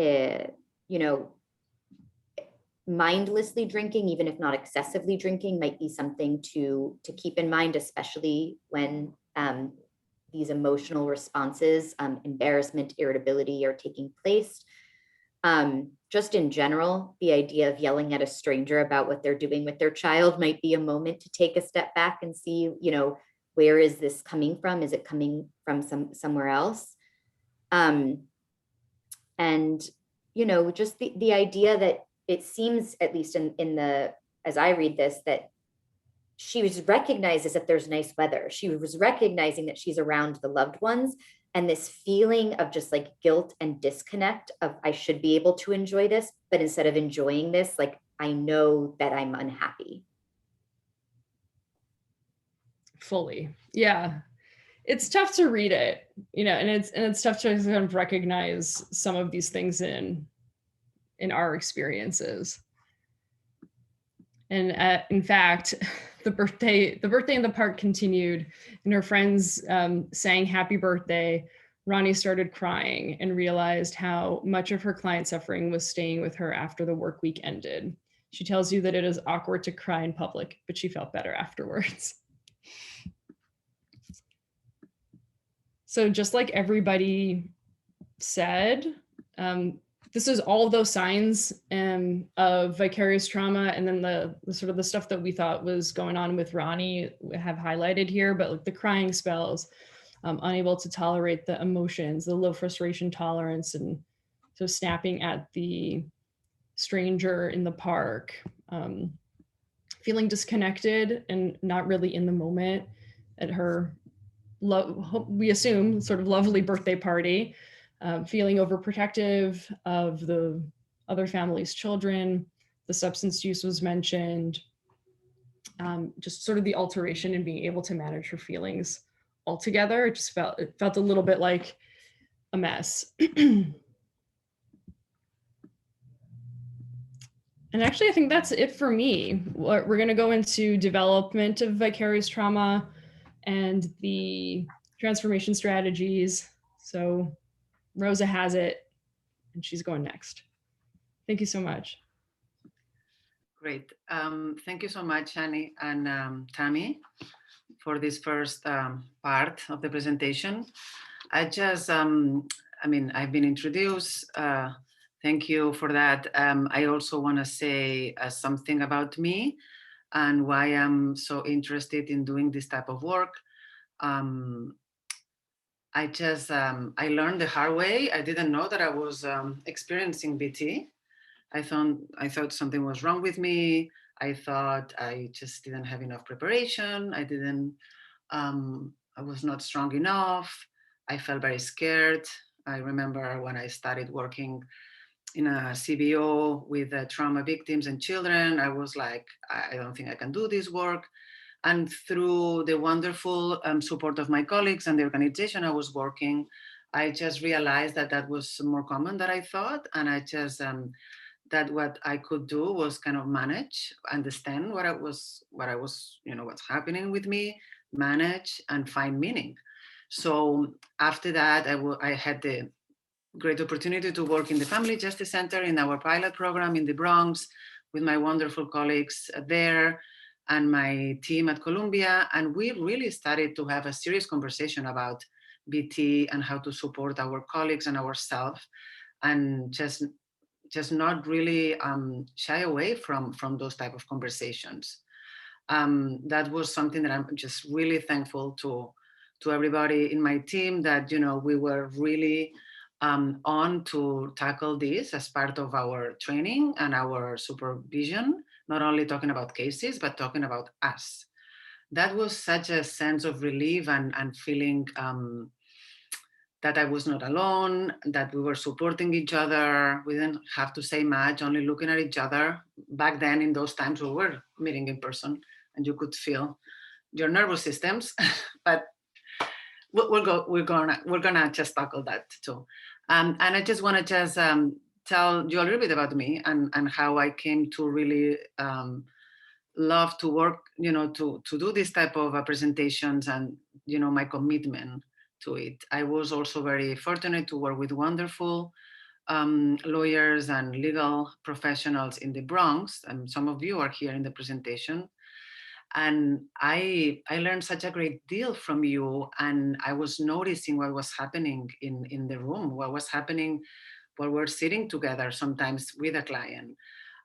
You know, mindlessly drinking, even if not excessively drinking, might be something to keep in mind, especially when these emotional responses, embarrassment, irritability are taking place. Just in general, the idea of yelling at a stranger about what they're doing with their child might be a moment to take a step back and see, you know, where is this coming from? Is it coming from somewhere else? And, you know, just the idea that it seems, at least in the, as I read this, that she was recognizes that there's nice weather. She was recognizing that she's around the loved ones, And this feeling of just like guilt and disconnect of I should be able to enjoy this, but instead of enjoying this, like I know that I'm unhappy. Fully. Yeah. It's tough to read it, you know, and it's tough to kind of recognize some of these things in our experiences. And in fact, the birthday in the park continued, and her friends sang happy birthday. Ronnie started crying and realized how much of her client suffering was staying with her after the work week ended. She tells you that it is awkward to cry in public, but she felt better afterwards. So just like everybody said, this is all of those signs of vicarious trauma, and then the sort of the stuff that we thought was going on with Ronnie have highlighted here, but like the crying spells, unable to tolerate the emotions, the low frustration tolerance, and so snapping at the stranger in the park, feeling disconnected and not really in the moment at her, we assume, sort of lovely birthday party, feeling overprotective of the other family's children. The substance use was mentioned, just sort of the alteration in being able to manage her feelings altogether. It felt a little bit like a mess. And actually, I think that's it for me. We're going to go into development of vicarious trauma and the transformation strategies. So Rosa has it, and she's going next. Thank you so much. Great. Thank you so much, Shani and Tammy, for this first part of the presentation. I've been introduced. Thank you for that. I also want to say something about me and why I'm so interested in doing this type of work. I learned the hard way. I didn't know that I was experiencing BT. I thought something was wrong with me. I thought I just didn't have enough preparation. I was not strong enough. I felt very scared. I remember when I started working in a CBO with trauma victims and children, I was like, I don't think I can do this work. And through the wonderful support of my colleagues and the organization I was working, I just realized that that was more common than I thought. And I just, that what I could do was kind of manage, understand what's happening with me, manage and find meaning. So after that, I had the great opportunity to work in the Family Justice Center in our pilot program in the Bronx with my wonderful colleagues there and my team at Columbia. And we really started to have a serious conversation about BT and how to support our colleagues and ourselves, and just not really shy away from those type of conversations. That was something that I'm just really thankful to everybody in my team, that, you know, we were really on to tackle this as part of our training and our supervision, not only talking about cases, but talking about us. That was such a sense of relief and feeling that I was not alone, that we were supporting each other. We didn't have to say much, only looking at each other. Back then, in those times, we were meeting in person and you could feel your nervous systems, but we're gonna just tackle that too. And I just want to just tell you a little bit about me and how I came to really love to work, you know, to do this type of presentations, and, you know, my commitment to it. I was also very fortunate to work with wonderful lawyers and legal professionals in the Bronx, and some of you are here in the presentation. And I learned such a great deal from you, and I was noticing what was happening in the room, what was happening while we're sitting together, sometimes with a client.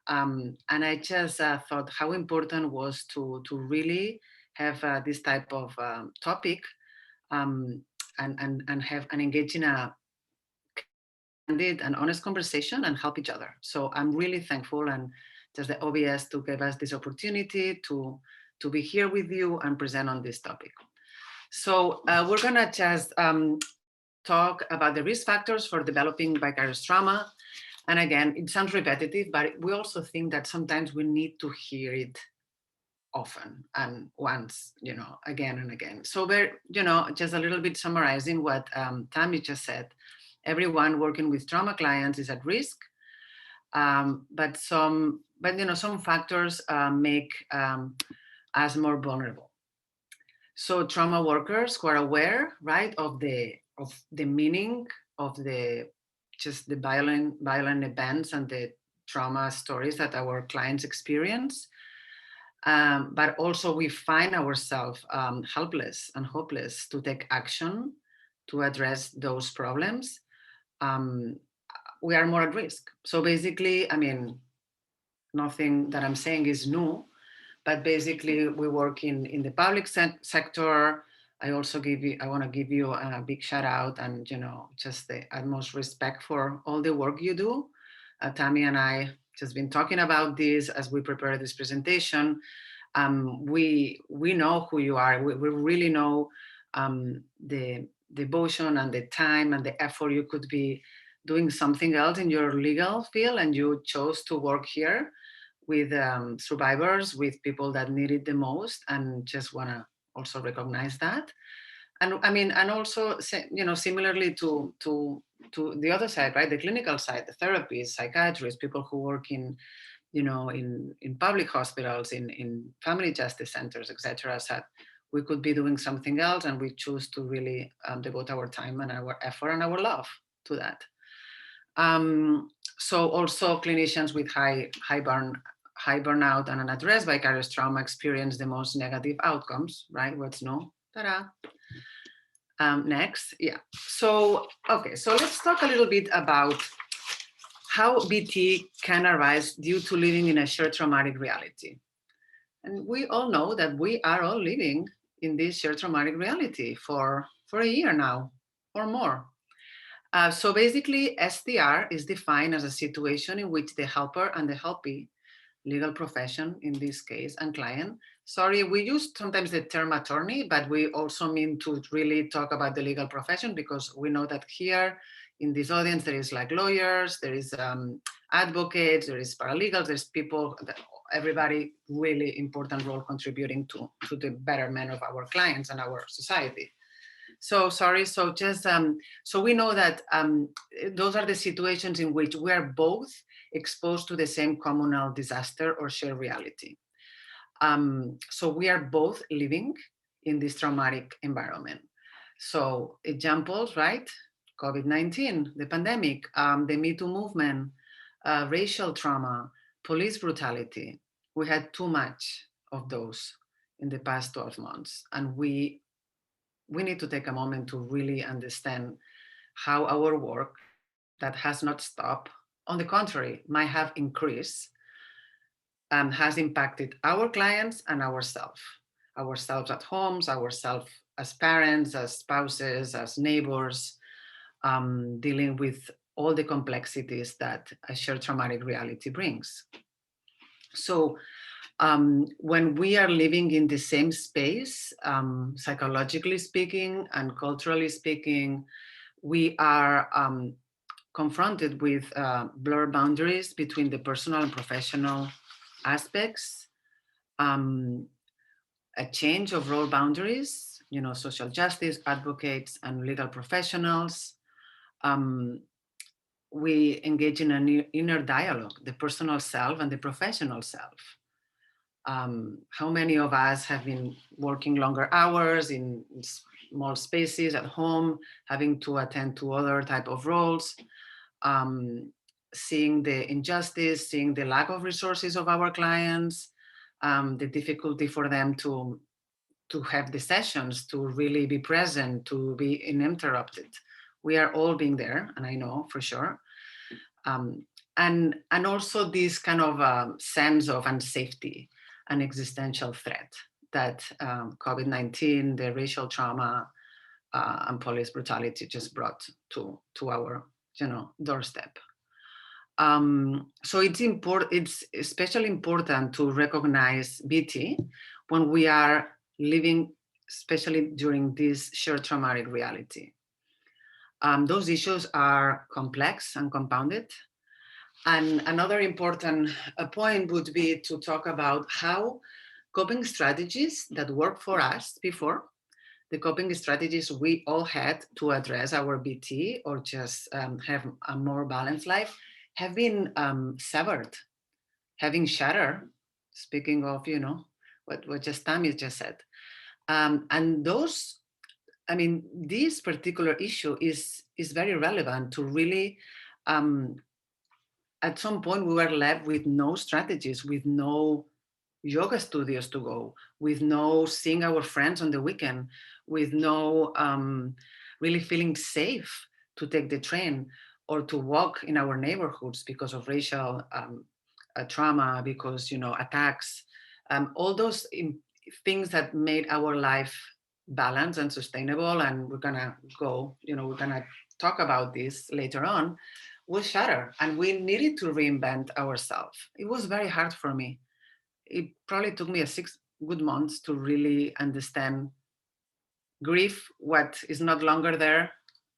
And I just thought how important was to really have this type of topic and have and engage in a candid and honest conversation and help each other. So I'm really thankful, and just the OBS to give us this opportunity to be here with you and present on this topic. So we're gonna just talk about the risk factors for developing vicarious trauma. And again, it sounds repetitive, but we also think that sometimes we need to hear it often and once, again and again. So just a little bit summarizing what Tammy just said. Everyone working with trauma clients is at risk, but some factors make us more vulnerable. So trauma workers who are aware, right, of the meaning of the violent events and the trauma stories that our clients experience. But also we find ourselves helpless and hopeless to take action to address those problems. We are more at risk. So basically, nothing that I'm saying is new, but basically we work in the public sector. I want to give you a big shout out and, just the utmost respect for all the work you do. Tammy and I just been talking about this as we prepare this presentation. We know who you are. We really know the devotion and the time and the effort. You could be doing something else in your legal field, and you chose to work here with survivors, with people that need it the most, and just want to also recognize that. And also, similarly to the other side, right? The clinical side, the therapists, psychiatrists, people who work in public hospitals, in family justice centers, etc. So we could be doing something else, and we choose to really devote our time and our effort and our love to that. So also clinicians with high burnout and unaddressed vicarious trauma experience the most negative outcomes, right? What's new? Ta-da. Next, yeah. So, okay, so let's talk a little bit about how BT can arise due to living in a shared traumatic reality. And we all know that we are all living in this shared traumatic reality for a year now or more. So basically, STR is defined as a situation in which the helper and the helpee, legal profession in this case, and client. Sorry, we use sometimes the term attorney, but we also mean to really talk about the legal profession, because we know that here in this audience, there is like lawyers, there is advocates, there is paralegals, there's people, everybody really important role contributing to the betterment of our clients and our society. So sorry, so just, so we know that those are the situations in which we are both exposed to the same communal disaster or shared reality. So we are both living in this traumatic environment. So examples, right? COVID-19, the pandemic, the Me Too movement, racial trauma, police brutality. We had too much of those in the past 12 months. And we need to take a moment to really understand how our work that has not stopped, on the contrary, might have increased, has impacted our clients and ourselves at homes, ourselves as parents, as spouses, as neighbors, dealing with all the complexities that a shared traumatic reality brings. So when we are living in the same space, psychologically speaking and culturally speaking, we are confronted with blurred boundaries between the personal and professional aspects, a change of role boundaries, social justice advocates and legal professionals. We engage in an inner dialogue, the personal self and the professional self. How many of us have been working longer hours in small spaces at home, having to attend to other type of roles, seeing the injustice, seeing the lack of resources of our clients, the difficulty for them to have the sessions, to really be present, to be uninterrupted. We are all being there, and I know for sure. And also this kind of sense of unsafety, an existential threat that COVID-19, the racial trauma, and police brutality just brought to our doorstep. So it's especially important to recognize BT when we are living, especially during this shared traumatic reality. Those issues are complex and compounded. And another important point would be to talk about how coping strategies that worked for us before, the coping strategies we all had to address our BT or just have a more balanced life, have been severed, having shattered, speaking of, what just Tammy just said. And those, I mean, this particular issue is very relevant to really, at some point we were left with no strategies, with no yoga studios to go, with no seeing our friends on the weekend, with no really feeling safe to take the train or to walk in our neighborhoods because of racial trauma, because, attacks, all those things that made our life balanced and sustainable. And we're gonna go, we're gonna talk about this later on, was shattered, and we needed to reinvent ourselves. It was very hard for me. It probably took me 6 good months to really understand grief, what is not longer there,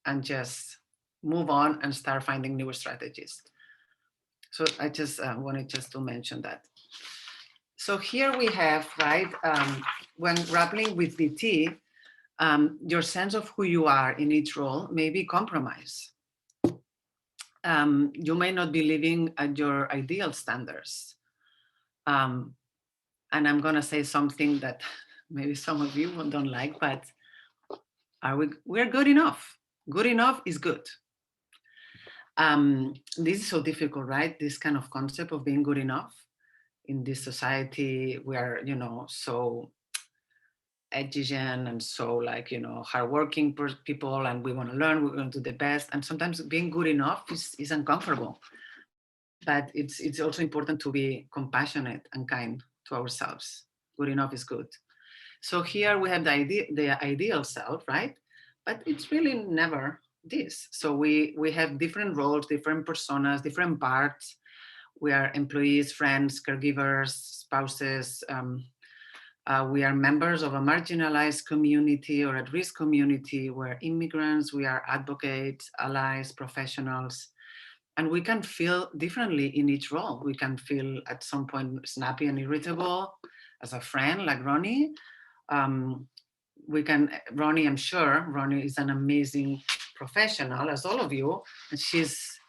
and just move on and start finding newer strategies. So I just wanted just to mention that. So here we have, right, when grappling with BT, your sense of who you are in each role may be compromised. You may not be living at your ideal standards. And I'm gonna say something that maybe some of you don't like, but we're good enough. Good enough is good. This is so difficult, right? This kind of concept of being good enough in this society. We are, so exigent and so hardworking people, and we want to learn, we're going to do the best. And sometimes being good enough is uncomfortable. But it's also important to be compassionate and kind to ourselves. Good enough is good. So here we have the ideal self, right? But it's really never this. So we have different roles, different personas, different parts. We are employees, friends, caregivers, spouses. We are members of a marginalized community or at-risk community. We're immigrants, we are advocates, allies, professionals. And we can feel differently in each role. We can feel at some point snappy and irritable as a friend, like Ronnie. Ronnie, I'm sure, Ronnie is an amazing professional, as all of you, and she's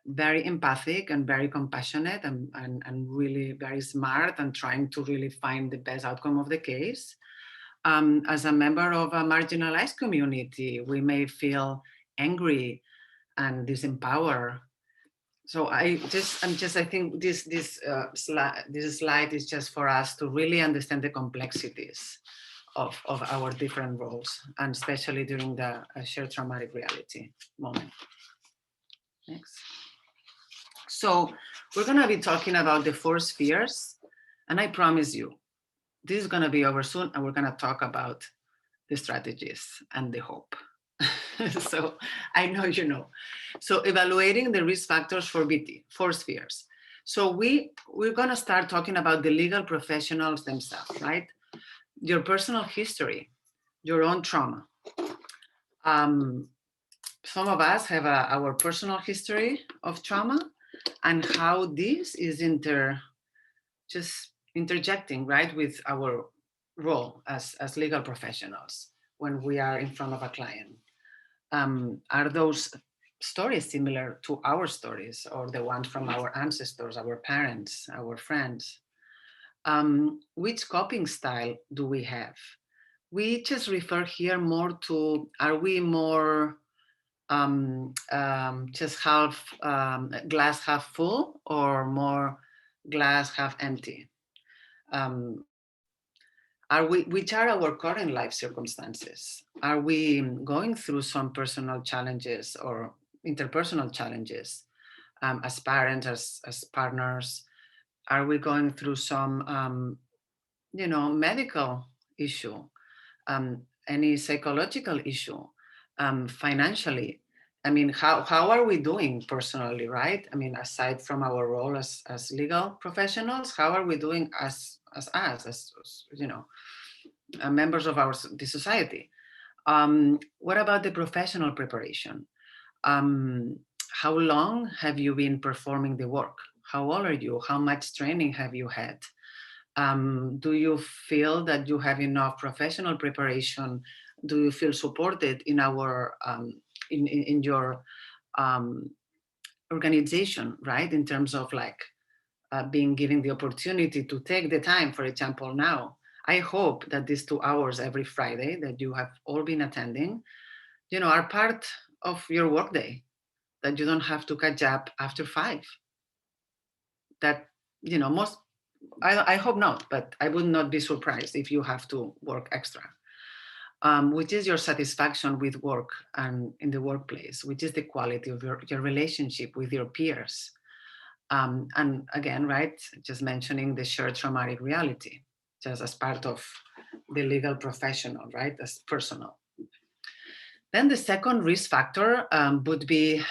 very empathic and very compassionate and really very smart and trying to really find the best outcome of the case. As a member of a marginalized community, we may feel angry and disempowered. So I think this slide is just for us to really understand the complexities of our different roles, and especially during the shared traumatic reality moment. Next. So we're going to be talking about the 4 spheres, and I promise you, this is going to be over soon, and we're going to talk about the strategies and the hope. So I know you know. So evaluating the risk factors for BT, 4 spheres. So we're going to start talking about the legal professionals themselves, right? Your personal history, your own trauma. Some of us have our personal history of trauma and how this is just interjecting, right, with our role as legal professionals when we are in front of a client. Are those stories similar to our stories or the ones from our ancestors, our parents, our friends? Which coping style do we have? We just refer here more to, are we more just glass half full or more glass half empty? Which are our current life circumstances? Are we going through some personal challenges or interpersonal challenges as parents, as partners? Are we going through some, medical issue, any psychological issue, financially? I mean, how are we doing personally, right? I mean, aside from our role as legal professionals, how are we doing as members of the society? What about the professional preparation? How long have you been performing the work? How old are you? How much training have you had? Do you feel that you have enough professional preparation? Do you feel supported in in your organization, right? In terms of like being given the opportunity to take the time, for example, now. I hope that these 2 hours every Friday that you have all been attending, are part of your workday, that you don't have to catch up after 5. That, I hope not, but I would not be surprised if you have to work extra. Which is your satisfaction with work and in the workplace, which is the quality of your relationship with your peers. And again, right, just mentioning the shared traumatic reality, just as part of the legal professional, right, as personal. Then the second risk factor would be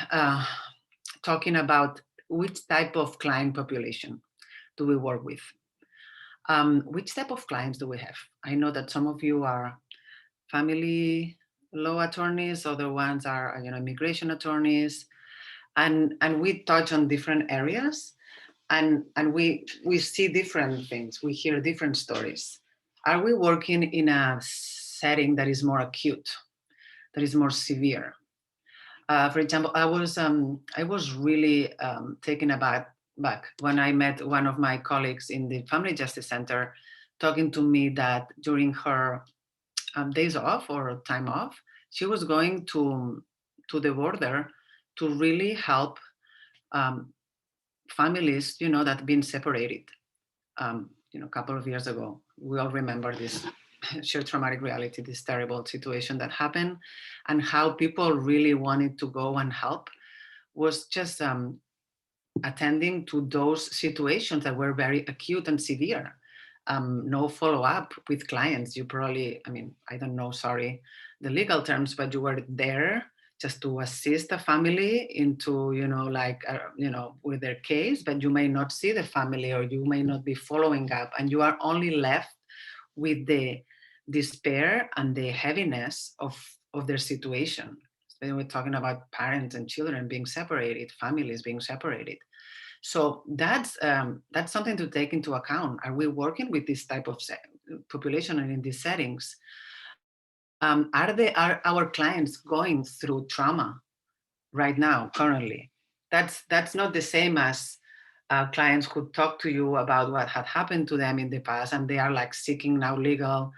talking about which type of client population do we work with? Which type of clients do we have? I know that some of you are family law attorneys, other ones are immigration attorneys, and we touch on different areas, and we see different things, we hear different stories. Are we working in a setting that is more acute, that is more severe? For example, I was really taken aback when I met one of my colleagues in the Family Justice Center talking to me that during her days off or time off, she was going to the border to really help families, that have been separated, a couple of years ago. We all remember this shared traumatic reality, this terrible situation that happened, and how people really wanted to go and help was just attending to those situations that were very acute and severe. No follow-up with clients. You probably, I don't know, sorry, the legal terms, but you were there just to assist a family into, with their case, but you may not see the family, or you may not be following up, and you are only left with the despair and the heaviness of their situation. So we're talking about parents and children being separated, families being separated. So that's something to take into account. Are we working with this type of population and in these settings? Are our clients going through trauma right now, currently? That's not the same as clients who talk to you about what had happened to them in the past, and they are like seeking now legal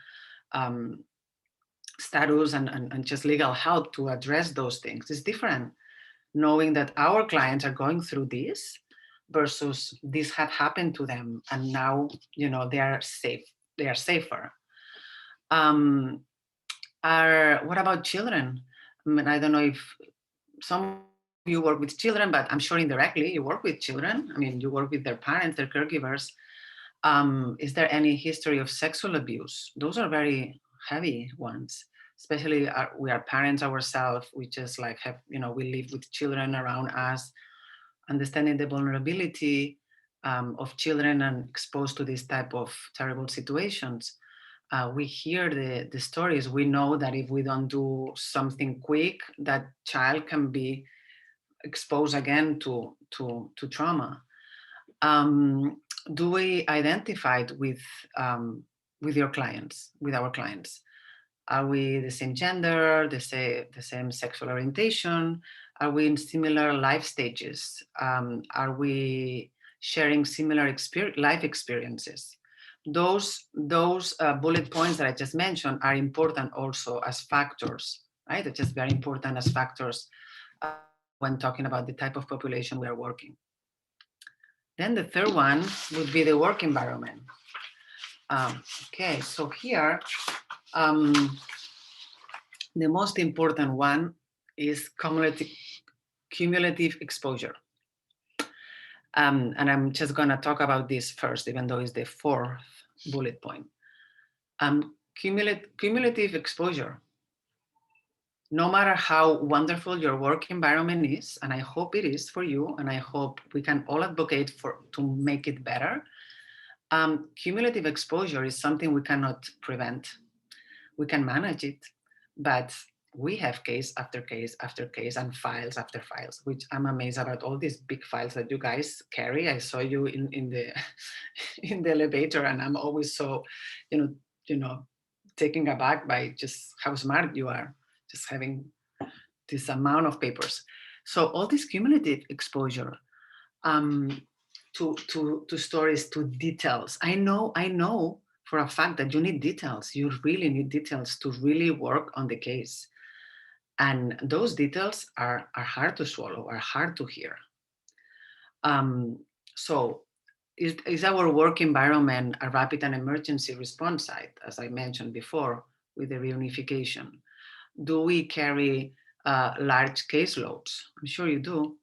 status and just legal help to address those things. It's different knowing that our clients are going through this versus this had happened to them, and now they are safe, they are safer. What about children? I don't know if some of you work with children, but I'm sure indirectly you work with children. You work with their parents, their caregivers. Is there any history of sexual abuse? Those are very heavy ones, especially we are parents ourselves. We just like have, we live with children around us. Understanding the vulnerability of children and exposed to this type of terrible situations. We hear the stories. We know that if we don't do something quick, that child can be exposed again to trauma. Do we identify with your clients, with our clients? Are we the same gender, the same sexual orientation? Are we in similar life stages? Are we sharing similar life experiences? Those bullet points that I just mentioned are important also as factors, right? They're just very important as factors when talking about the type of population we are working. Then the third one would be the work environment. Okay, so here, the most important one is cumulative exposure. And I'm just gonna talk about this first, even though it's the fourth bullet point. Cumulative exposure. No matter how wonderful your work environment is, and I hope it is for you, and I hope we can all advocate to make it better, cumulative exposure is something we cannot prevent. We can manage it, but we have case after case after case and files after files, which I'm amazed about all these big files that you guys carry. I saw you in the in the elevator, and I'm always so, you know, taken aback by just how smart you are, just having this amount of papers. So all this cumulative exposure to stories, to details. I know for a fact that you need details. You really need details to really work on the case. And those details are hard to swallow, are hard to hear. So is our work environment a rapid and emergency response site, as I mentioned before, with the reunification? Do we carry large caseloads? I'm sure you do.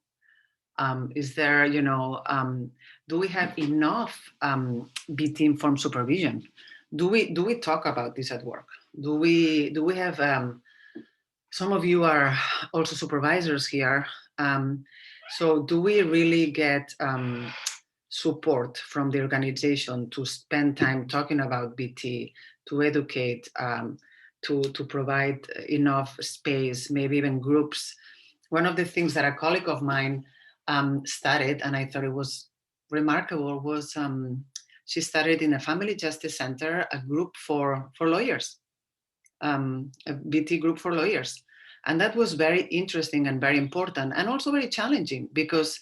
Is there, do we have enough BT-informed supervision? Do we talk about this at work? Do we have, some of you are also supervisors here. So do we really get support from the organization to spend time talking about BT, to educate, to provide enough space, maybe even groups? One of the things that a colleague of mine started, and I thought it was remarkable, was she started in a family justice center, a group for lawyers, a BT group for lawyers. And that was very interesting and very important, and also very challenging, because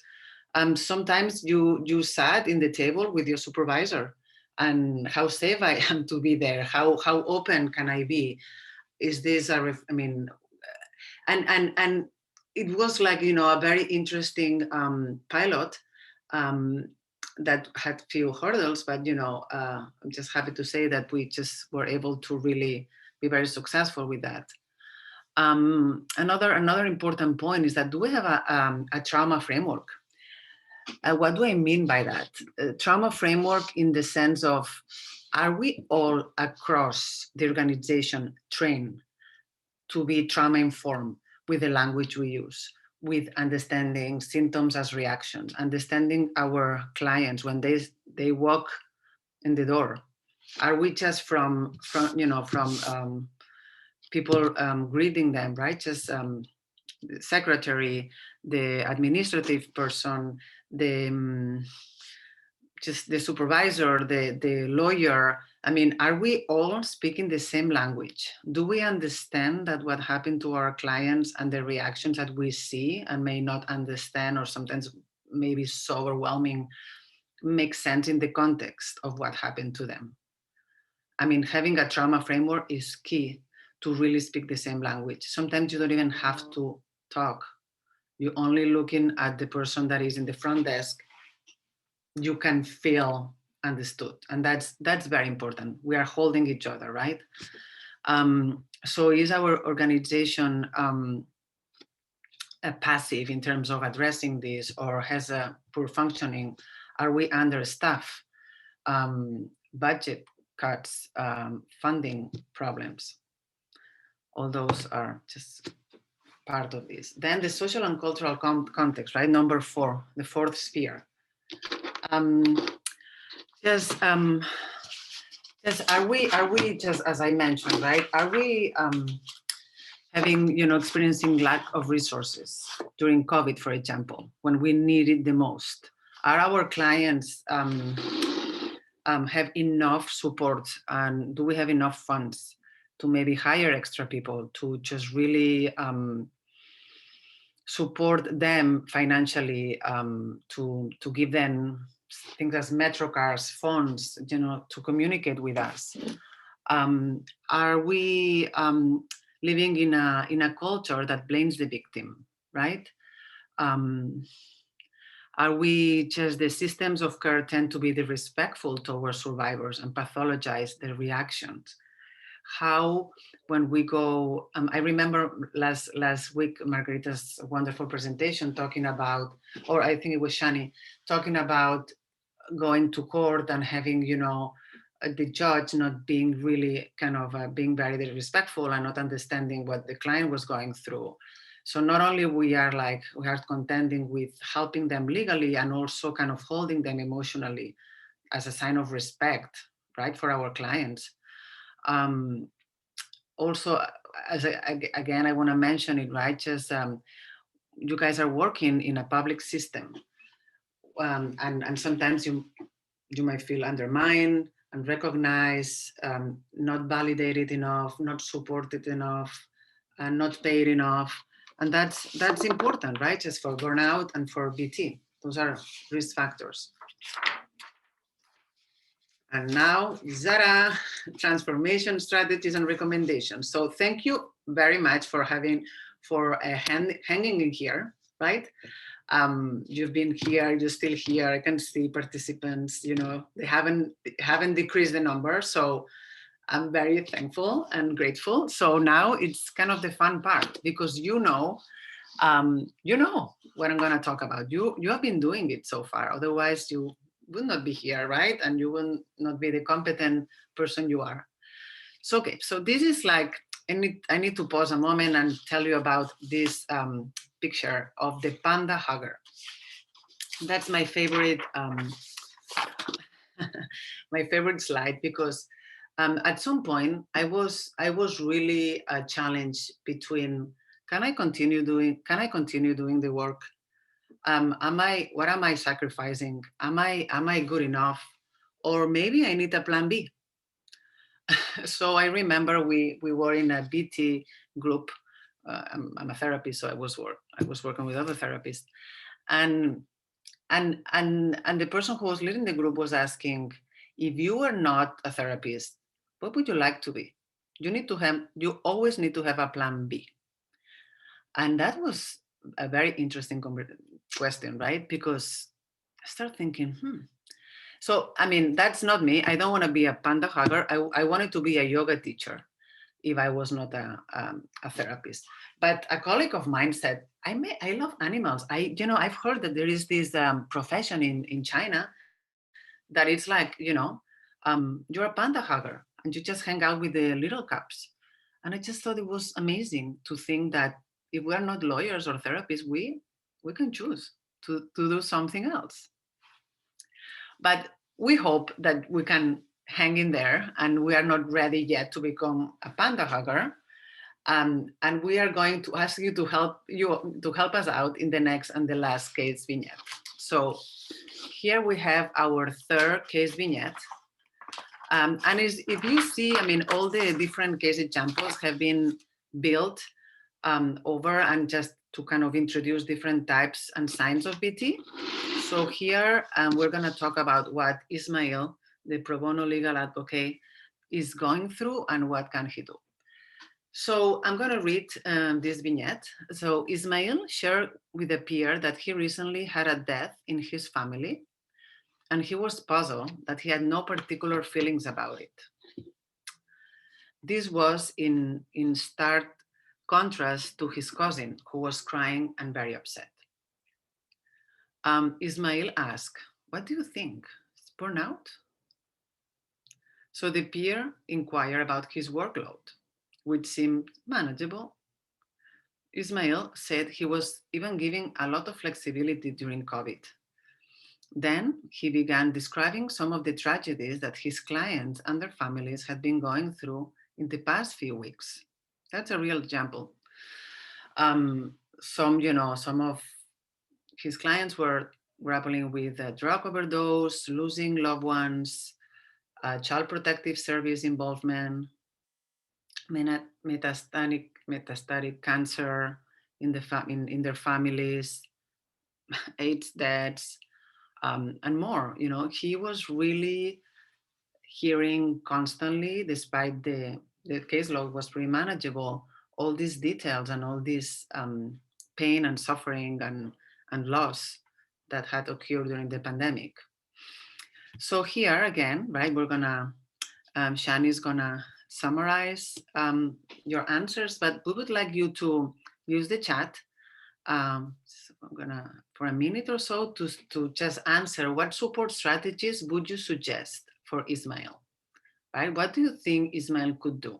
sometimes you sat in the table with your supervisor, and how safe I am to be there, how open can I be? Is this and it was like, a very interesting pilot that had few hurdles, but I'm just happy to say that we just were able to really be very successful with that. Another important point is that, do we have a trauma framework? What do I mean by that? Trauma framework in the sense of, are we all across the organization trained to be trauma informed with the language we use, with understanding symptoms as reactions, understanding our clients when they walk in the door? Are we just from people greeting them, right? Just the secretary, the administrative person, just the supervisor, the lawyer. I mean, are we all speaking the same language? Do we understand that what happened to our clients and the reactions that we see and may not understand, or sometimes maybe so overwhelming, makes sense in the context of what happened to them? I mean, having a trauma framework is key to really speak the same language. Sometimes you don't even have to talk. You're only looking at the person that is in the front desk. You can feel understood, and that's very important. We are holding each other, right? So is our organization passive in terms of addressing this, or has a poor functioning? Are we understaffed? Budget cuts, funding problems. All those are just part of this. Then the social and cultural context, right? Number 4, the 4th sphere. Just are we just, as I mentioned, right? Are we having, experiencing lack of resources during COVID, for example, when we need it the most? Are our clients have enough support, and do we have enough funds to maybe hire extra people to just really support them financially, to give them things as metro cars, phones, to communicate with us? Are we living in a culture that blames the victim, right? Are we just, the systems of care tend to be disrespectful towards survivors and pathologize their reactions? How, when we go, I remember last week, Margarita's wonderful presentation talking about, or I think it was Shani, talking about going to court and having, the judge not being really kind of being very disrespectful and not understanding what the client was going through. So not only we are contending with helping them legally, and also kind of holding them emotionally as a sign of respect, right, for our clients. Also, again, I want to mention it, right? Just you guys are working in a public system, and sometimes you might feel undermined, unrecognized, not validated enough, not supported enough, and not paid enough. And that's important, right? Just for burnout and for BT. Those are risk factors. And now, Zara, transformation strategies and recommendations. So thank you very much for hanging in here, right? You've been here, you're still here. I can see participants, they haven't decreased the number. So I'm very thankful and grateful. So now it's kind of the fun part, because you know what I'm going to talk about. You have been doing it so far. Otherwise, you would not be here, right? And you will not be the competent person you are. So, okay, so this is like, I need to pause a moment and tell you about this picture of the panda hugger. That's my favorite, my favorite slide, because at some point I was really challenged between, can I continue doing the work? What am I sacrificing? Am I good enough? Or maybe I need a plan B. So I remember we were in a BT group. I'm a therapist, so I was working with other therapists, and the person who was leading the group was asking, if you were not a therapist, what would you like to be? You always need to have a plan B. And that was a very interesting question, right? Because I started thinking, So, I mean, that's not me. I don't want to be a panda hugger. I wanted to be a yoga teacher if I was not a therapist. But a colleague of mine said, I love animals. I've heard that there is this profession in China that it's like, you're a panda hugger and you just hang out with the little cubs. And I just thought it was amazing to think that if we're not lawyers or therapists, we can choose to do something else. But we hope that we can hang in there, and we are not ready yet to become a panda hugger. And we are going to ask you to help us out in the next and the last case vignette. So here we have our third case vignette. And if you see, I mean, all the different case examples have been built over and just to kind of introduce different types and signs of BT. So here we're going to talk about what Ismail, the pro bono legal advocate, is going through and what can he do. So I'm going to read this vignette. So Ismail shared with a peer that he recently had a death in his family, and he was puzzled that he had no particular feelings about it. This was in stark contrast to his cousin, who was crying and very upset. Ismail asked, what do you think? It's burnout? So the peer inquired about his workload, which seemed manageable. Ismail said he was even giving a lot of flexibility during COVID. Then he began describing some of the tragedies that his clients and their families had been going through in the past few weeks. That's a real example. Some of his clients were grappling with a drug overdose, losing loved ones, child protective service involvement, metastatic cancer in their families, AIDS deaths, and more. He was really hearing constantly, despite the caseload was pretty manageable, all these details and all this pain and suffering and loss that had occurred during the pandemic. So here again, right, we're gonna, Shani's gonna summarize your answers, but we would like you to use the chat. So I'm gonna, for a minute or so, to just answer, what support strategies would you suggest for Ismail, right? What do you think Ismail could do?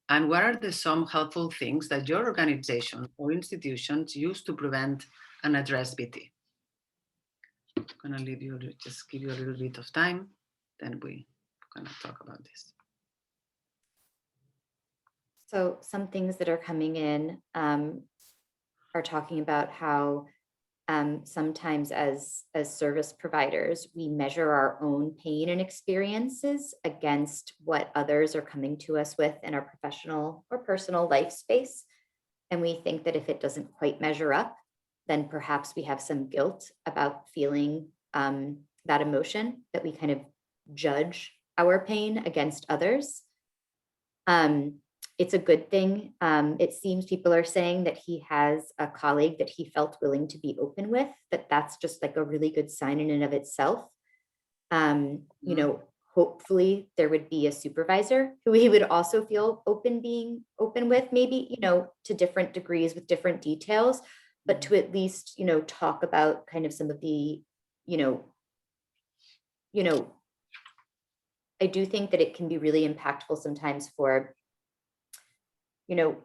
And what are some helpful things that your organization or institutions use to prevent and address BT? I'm gonna just give you a little bit of time, then we're gonna talk about this. So some things that are coming in are talking about how sometimes as service providers, we measure our own pain and experiences against what others are coming to us with in our professional or personal life space. And we think that if it doesn't quite measure up, then perhaps we have some guilt about feeling that emotion, that we kind of judge our pain against others. It's a good thing. It seems people are saying that he has a colleague that he felt willing to be open with, that's just like a really good sign in and of itself. You know, hopefully there would be a supervisor who he would also feel being open with, maybe, you know, to different degrees with different details, but to at least, you know, talk about kind of some of the, you know, I do think that it can be really impactful sometimes for, you know,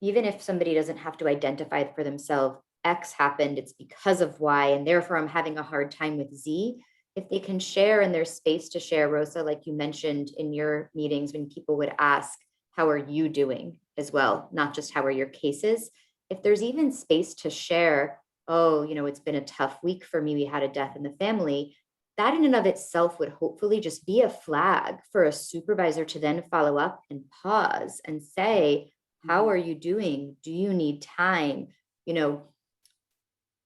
even if somebody doesn't have to identify for themselves, X happened, it's because of Y, and therefore I'm having a hard time with Z. If they can share in their space to share, Rosa, like you mentioned in your meetings when people would ask, how are you doing as well? Not just how are your cases? If there's even space to share, oh, you know, it's been a tough week for me, we had a death in the family, that in and of itself would hopefully just be a flag for a supervisor to then follow up and pause and say, how are you doing? Do you need time? You know,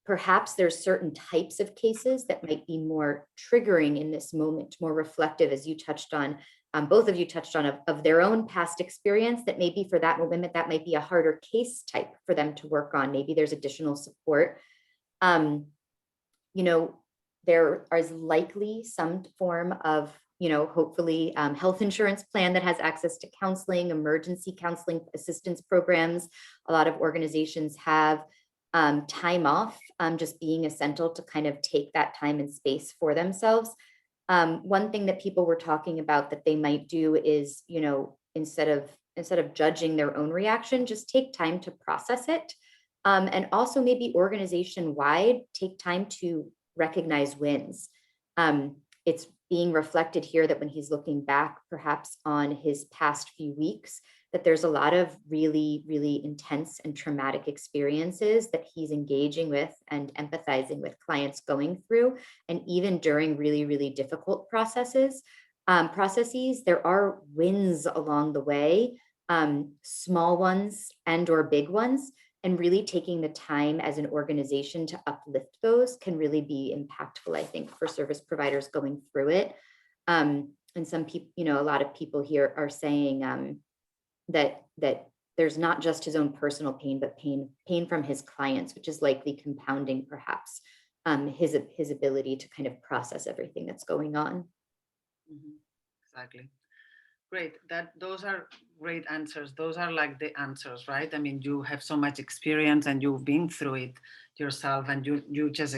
perhaps there's certain types of cases that might be more triggering in this moment, more reflective, as you touched on, both of you touched on, of their own past experience, that maybe for that moment, that might be a harder case type for them to work on. Maybe there's additional support. You know, there is likely some form of, you know, hopefully health insurance plan that has access to counseling, emergency counseling assistance programs. A lot of organizations have time off, just being essential to kind of take that time and space for themselves. One thing that people were talking about that they might do is, you know, instead of judging their own reaction, just take time to process it. And also maybe organization-wide, take time to recognize wins. It's being reflected here that when he's looking back perhaps on his past few weeks, that there's a lot of really, really intense and traumatic experiences that he's engaging with and empathizing with clients going through. And even during really, really difficult processes, there are wins along the way, small ones and or big ones. And really taking the time as an organization to uplift those can really be impactful, I think, for service providers going through it. And some people, you know, a lot of people here are saying that there's not just his own personal pain, but pain from his clients, which is likely compounding perhaps his ability to kind of process everything that's going on. Exactly. Great. Those are great answers. Those are like the answers, right? I mean, you have so much experience and you've been through it yourself, and you just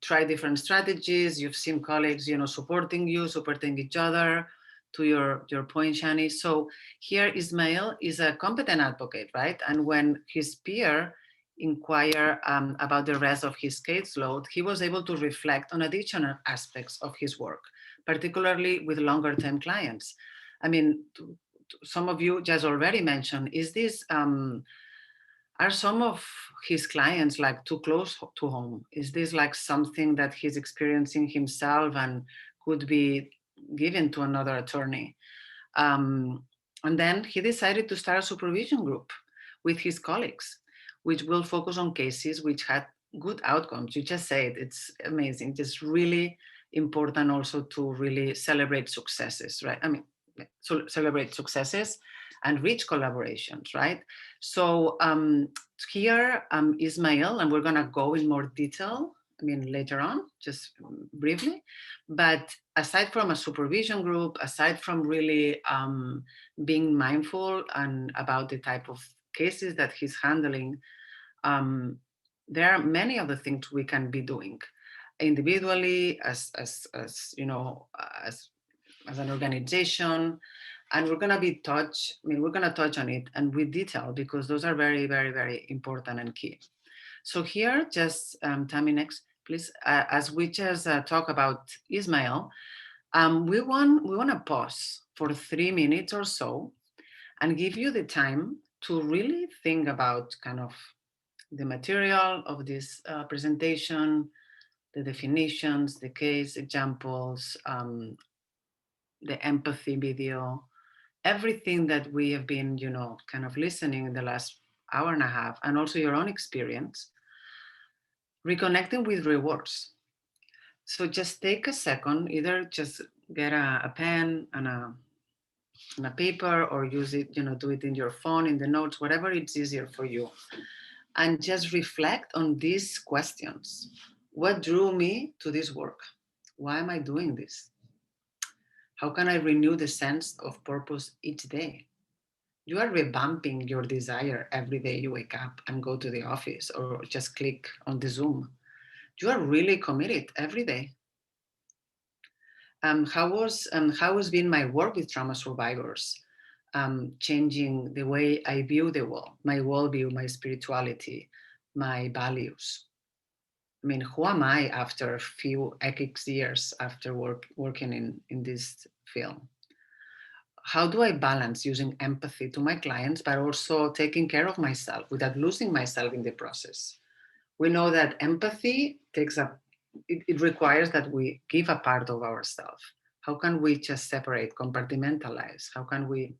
try different strategies. You've seen colleagues, you know, supporting each other. To your point, Shani. So here Ismail is a competent advocate, right? And when his peer inquire about the rest of his caseload, he was able to reflect on additional aspects of his work, particularly with longer term clients. I mean, some of you just already mentioned, is this, are some of his clients like too close to home? Is this like something that he's experiencing himself and could be given to another attorney? And then he decided to start a supervision group with his colleagues, which will focus on cases which had good outcomes. You just said it's amazing. It's really important also to really celebrate successes, right? I mean, so celebrate successes and reach collaborations, right? So here, Ismail, and we're gonna go in more detail, I mean, later on, just briefly, but aside from a supervision group, aside from really being mindful and about the type of cases that he's handling, there are many other things we can be doing individually, as you know, as an organization, and we're gonna touch on it and with detail, because those are very, very, very important and key. So here, just Tammy, next, please. As we just talk about Ismail, we want to pause for 3 minutes or so and give you the time to really think about kind of the material of this presentation, the definitions, the case examples, the empathy video, everything that we have been, kind of listening in the last hour and a half, and also your own experience, reconnecting with rewards. So just take a second, either just get a pen and a paper, or use it, do it in your phone, in the notes, whatever it's easier for you. And just reflect on these questions. What drew me to this work? Why am I doing this? How can I renew the sense of purpose each day? You are revamping your desire every day you wake up and go to the office or just click on the Zoom. You are really committed every day. How has been my work with trauma survivors, changing the way I view the world, my worldview, my spirituality, my values? I mean, who am I after a few X years after working in this field? How do I balance using empathy to my clients, but also taking care of myself without losing myself in the process? We know that empathy it requires that we give a part of ourselves. How can we just separate, compartmentalize? How can we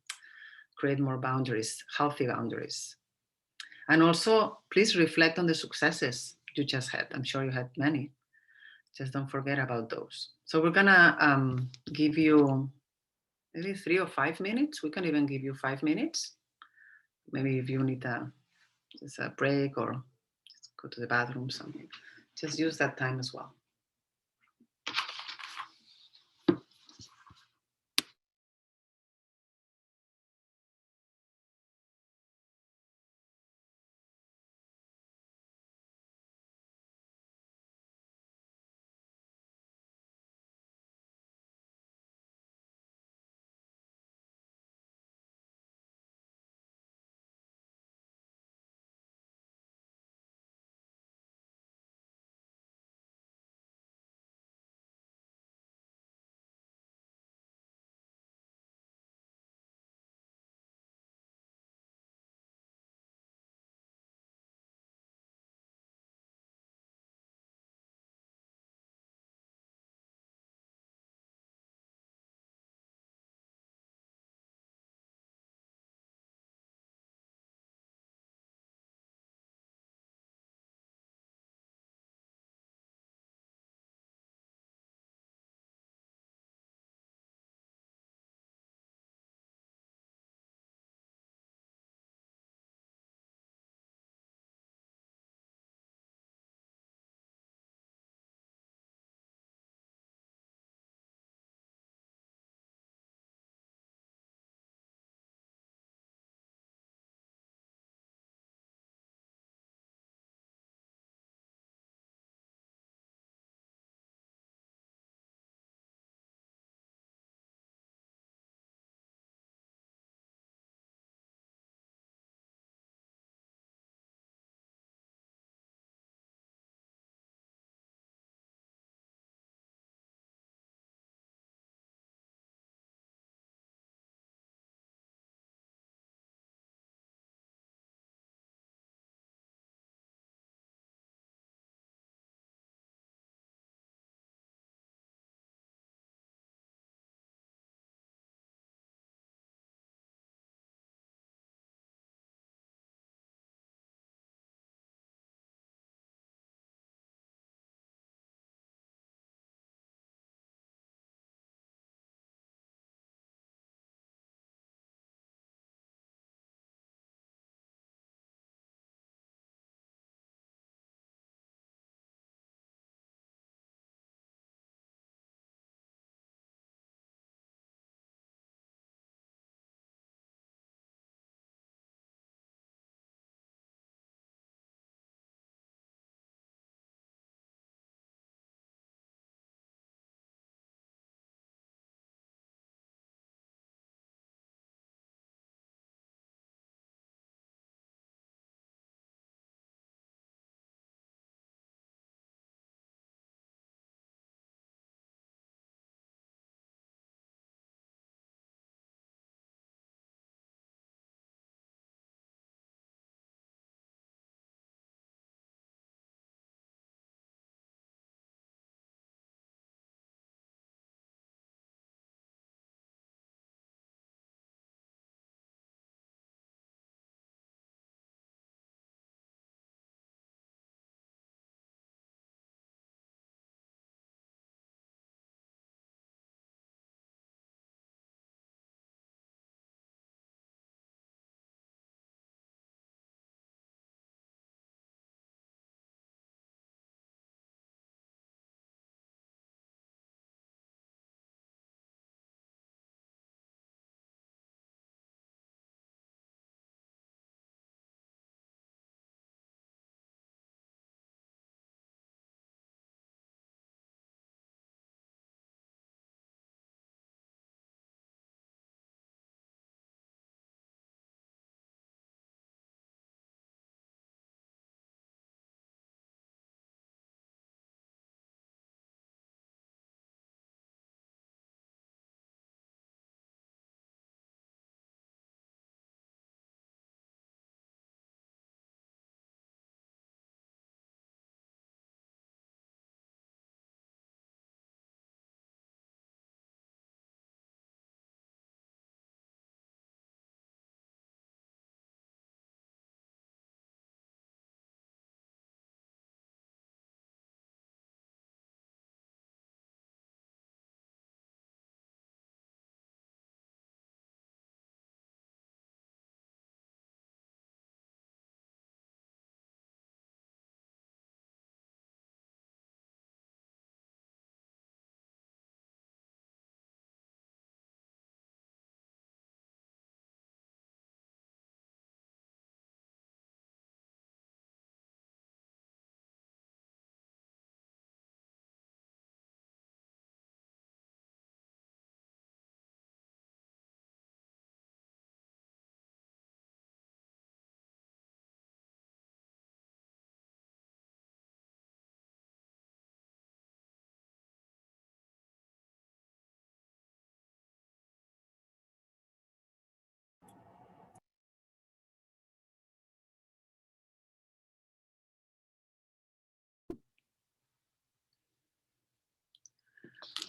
create more boundaries, healthy boundaries? And also, please reflect on the successes you just had. I'm sure you had many. Just don't forget about those. So we're gonna give you maybe 3 or 5 minutes. We can even give you 5 minutes. Maybe if you need just a break or just go to the bathroom, something. Just use that time as well.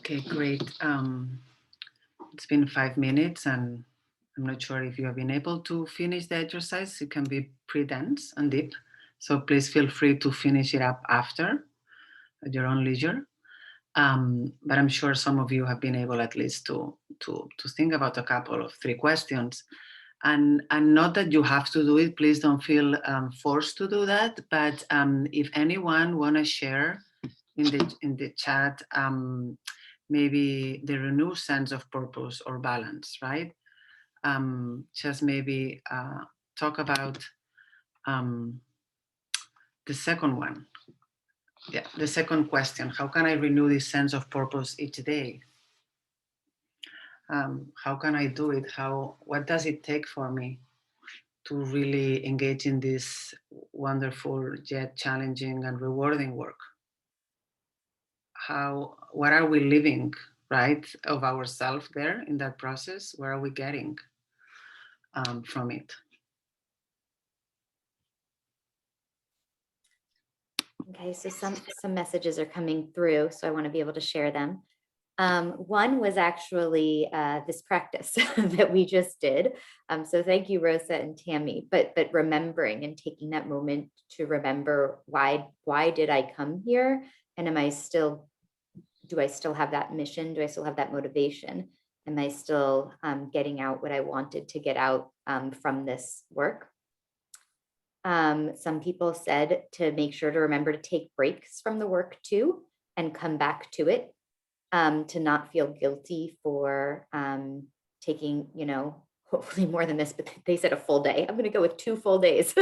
Okay, great. It's been 5 minutes and I'm not sure if you have been able to finish the exercise. It can be pretty dense and deep. So please feel free to finish it up after at your own leisure. But I'm sure some of you have been able at least to think about a couple of 3 questions. And not that you have to do it, please don't feel forced to do that. But if anyone want to share in the chat, maybe the renewed sense of purpose or balance, right? Just maybe talk about the second one. Yeah, the second question, how can I renew this sense of purpose each day? How can I do it? What does it take for me to really engage in this wonderful yet challenging and rewarding work? What are we living, right, of ourselves there in that process? Where are we getting from it? Okay, so some messages are coming through, so I want to be able to share them. One was actually this practice that we just did. So thank you, Rosa and Tammy, but remembering and taking that moment to remember why did I come here? And do I still have that mission? Do I still have that motivation? Am I still getting out what I wanted to get out from this work? Some people said to make sure to remember to take breaks from the work too and come back to it, to not feel guilty for taking, hopefully more than this, but they said a full day. I'm going to go with 2 full days,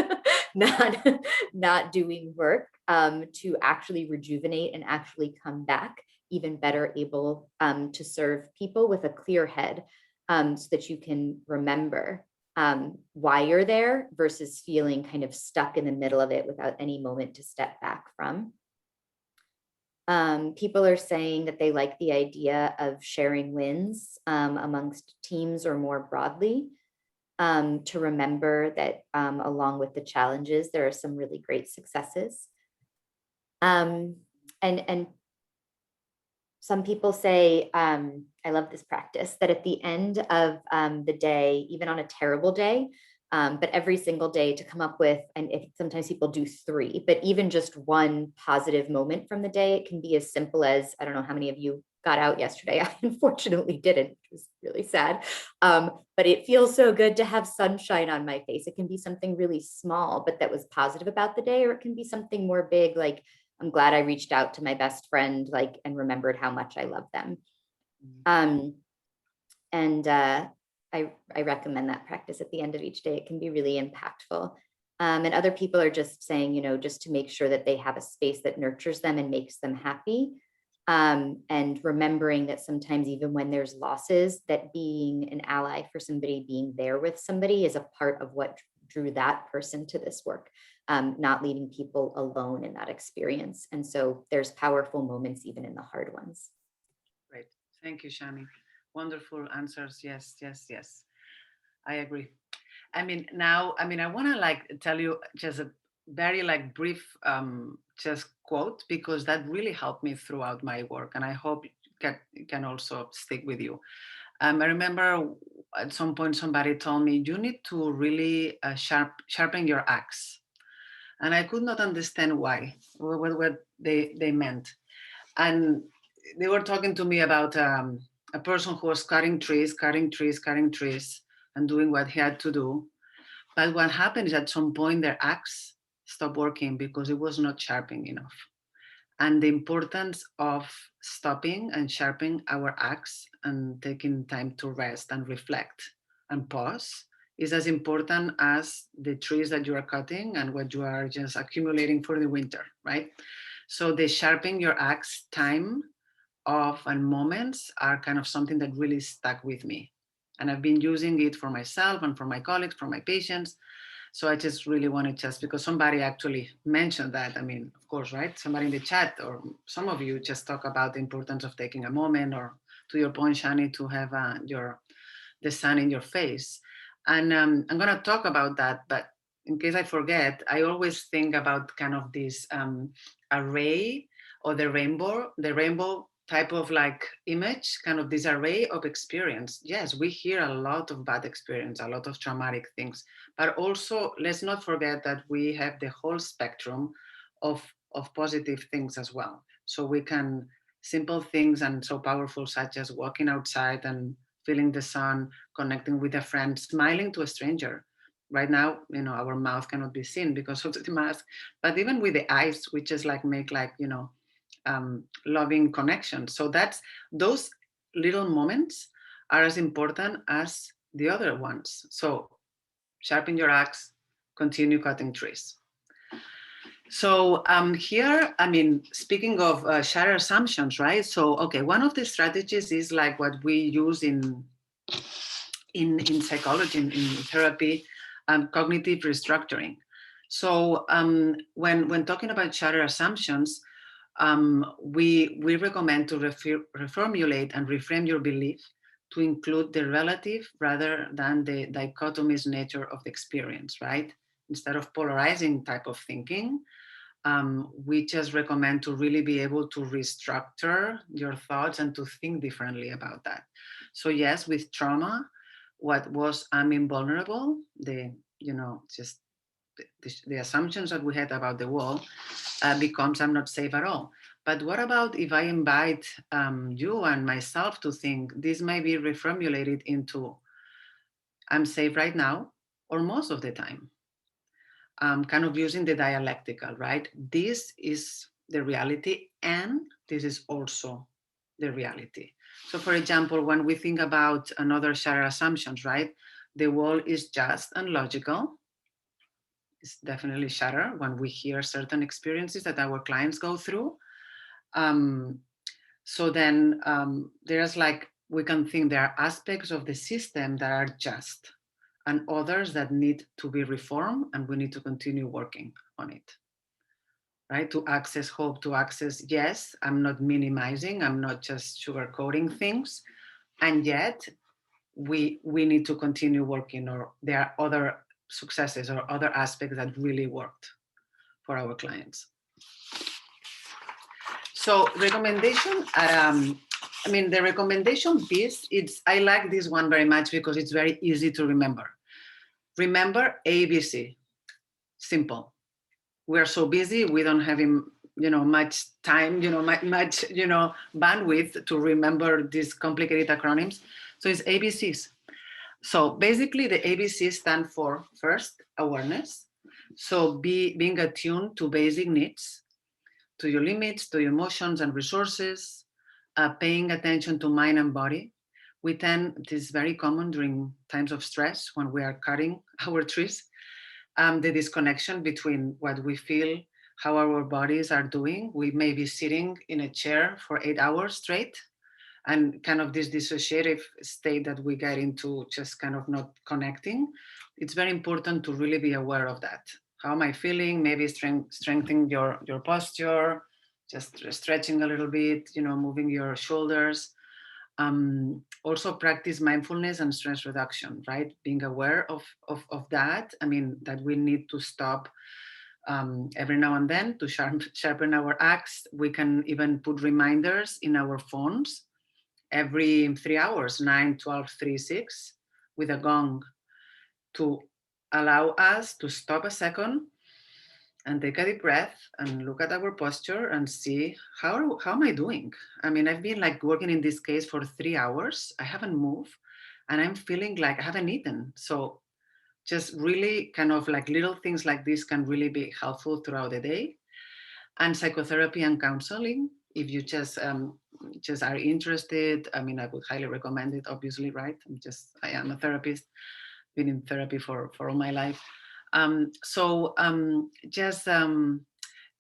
not doing work, to actually rejuvenate and actually come back even better able to serve people with a clear head, so that you can remember why you're there versus feeling kind of stuck in the middle of it without any moment to step back from. People are saying that they like the idea of sharing wins amongst teams or more broadly, to remember that along with the challenges, there are some really great successes. And some people say, I love this practice, that at the end of the day, even on a terrible day, but every single day to come up with, and sometimes people do 3, but even just 1 positive moment from the day. It can be as simple as, I don't know how many of you got out yesterday. I unfortunately didn't, which was really sad. But it feels so good to have sunshine on my face. It can be something really small, but that was positive about the day, or it can be something more big, like I'm glad I reached out to my best friend, and remembered how much I love them. I recommend that practice at the end of each day. It can be really impactful. And other people are just saying, just to make sure that they have a space that nurtures them and makes them happy. And remembering that sometimes even when there's losses, that being an ally for somebody, being there with somebody is a part of what drew that person to this work, not leaving people alone in that experience. And so there's powerful moments even in the hard ones. Great. Thank you, Shani. Wonderful answers. Yes. I agree. I want to tell you just a very brief just quote, because that really helped me throughout my work, and I hope it can also stick with you. I remember at some point somebody told me, you need to really sharpen your axe, and I could not understand why, what they meant. And they were talking to me about a person who was cutting trees, and doing what he had to do. But what happened is at some point their axe stopped working because it was not sharpening enough. And the importance of stopping and sharpening our axe and taking time to rest and reflect and pause is as important as the trees that you are cutting and what you are just accumulating for the winter, right? So the sharpening your axe time and moments are kind of something that really stuck with me. And I've been using it for myself and for my colleagues, for my patients. So I just really wanted, just because somebody actually mentioned that, of course, right? Somebody in the chat or some of you just talk about the importance of taking a moment, or to your point, Shani, to have the sun in your face. And I'm gonna talk about that, but in case I forget, I always think about kind of this array or the rainbow type of like image, kind of this array of experience. Yes, we hear a lot of bad experience, a lot of traumatic things, but also let's not forget that we have the whole spectrum of positive things as well. So we can, simple things and so powerful, such as walking outside and feeling the sun, connecting with a friend, smiling to a stranger. Right now, you know, our mouth cannot be seen because of the mask, but even with the eyes, we just like make like, you know, loving connection. So that's, those little moments are as important as the other ones. So sharpen your axe, continue cutting trees. So here, I mean, speaking of shared assumptions, right? So, okay, one of the strategies is like what we use in psychology, in therapy, cognitive restructuring. So when talking about shared assumptions, we recommend to reformulate and reframe your belief to include the relative rather than the dichotomous nature of the experience, right? Instead of polarizing type of thinking, we just recommend to really be able to restructure your thoughts and to think differently about that. So yes, with trauma, what was I'm invulnerable, just the assumptions that we had about the world becomes I'm not safe at all. But what about if I invite you and myself to think this may be reformulated into I'm safe right now or most of the time? Kind of using the dialectical, right? This is the reality and this is also the reality. So for example, when we think about another shared assumptions, right? The world is just and logical. It's definitely shatter when we hear certain experiences that our clients go through. So then there's like, we can think there are aspects of the system that are just and others that need to be reformed and we need to continue working on it, right? To access hope, to access, yes, I'm not minimizing, I'm not just sugarcoating things. And yet we need to continue working, or there are other successes or other aspects that really worked for our clients. So recommendation, I mean, the recommendation piece, I like this one very much because it's very easy to remember. Remember ABC, simple. We're so busy, we don't have much time, much bandwidth to remember these complicated acronyms. So it's ABCs. So basically the ABCs stand for first, awareness. So being attuned to basic needs, to your limits, to your emotions and resources, paying attention to mind and body. It is very common during times of stress when we are cutting our trees, the disconnection between what we feel, how our bodies are doing. We may be sitting in a chair for 8 hours straight, and kind of this dissociative state that we get into, just kind of not connecting. It's very important to really be aware of that. How am I feeling? Maybe strengthening your posture, just stretching a little bit, moving your shoulders. Also practice mindfulness and stress reduction, right? Being aware of that. I mean, that we need to stop every now and then to sharpen our axe. We can even put reminders in our phones every 3 hours, 9, 12, 3, 6, with a gong to allow us to stop a second and take a deep breath and look at our posture and see how am I doing? I mean, I've been like working in this case for 3 hours. I haven't moved and I'm feeling like I haven't eaten. So just really kind of like little things like this can really be helpful throughout the day. And psychotherapy and counseling, if you just are interested, I mean, I would highly recommend it, obviously, right? I am a therapist, been in therapy for all my life.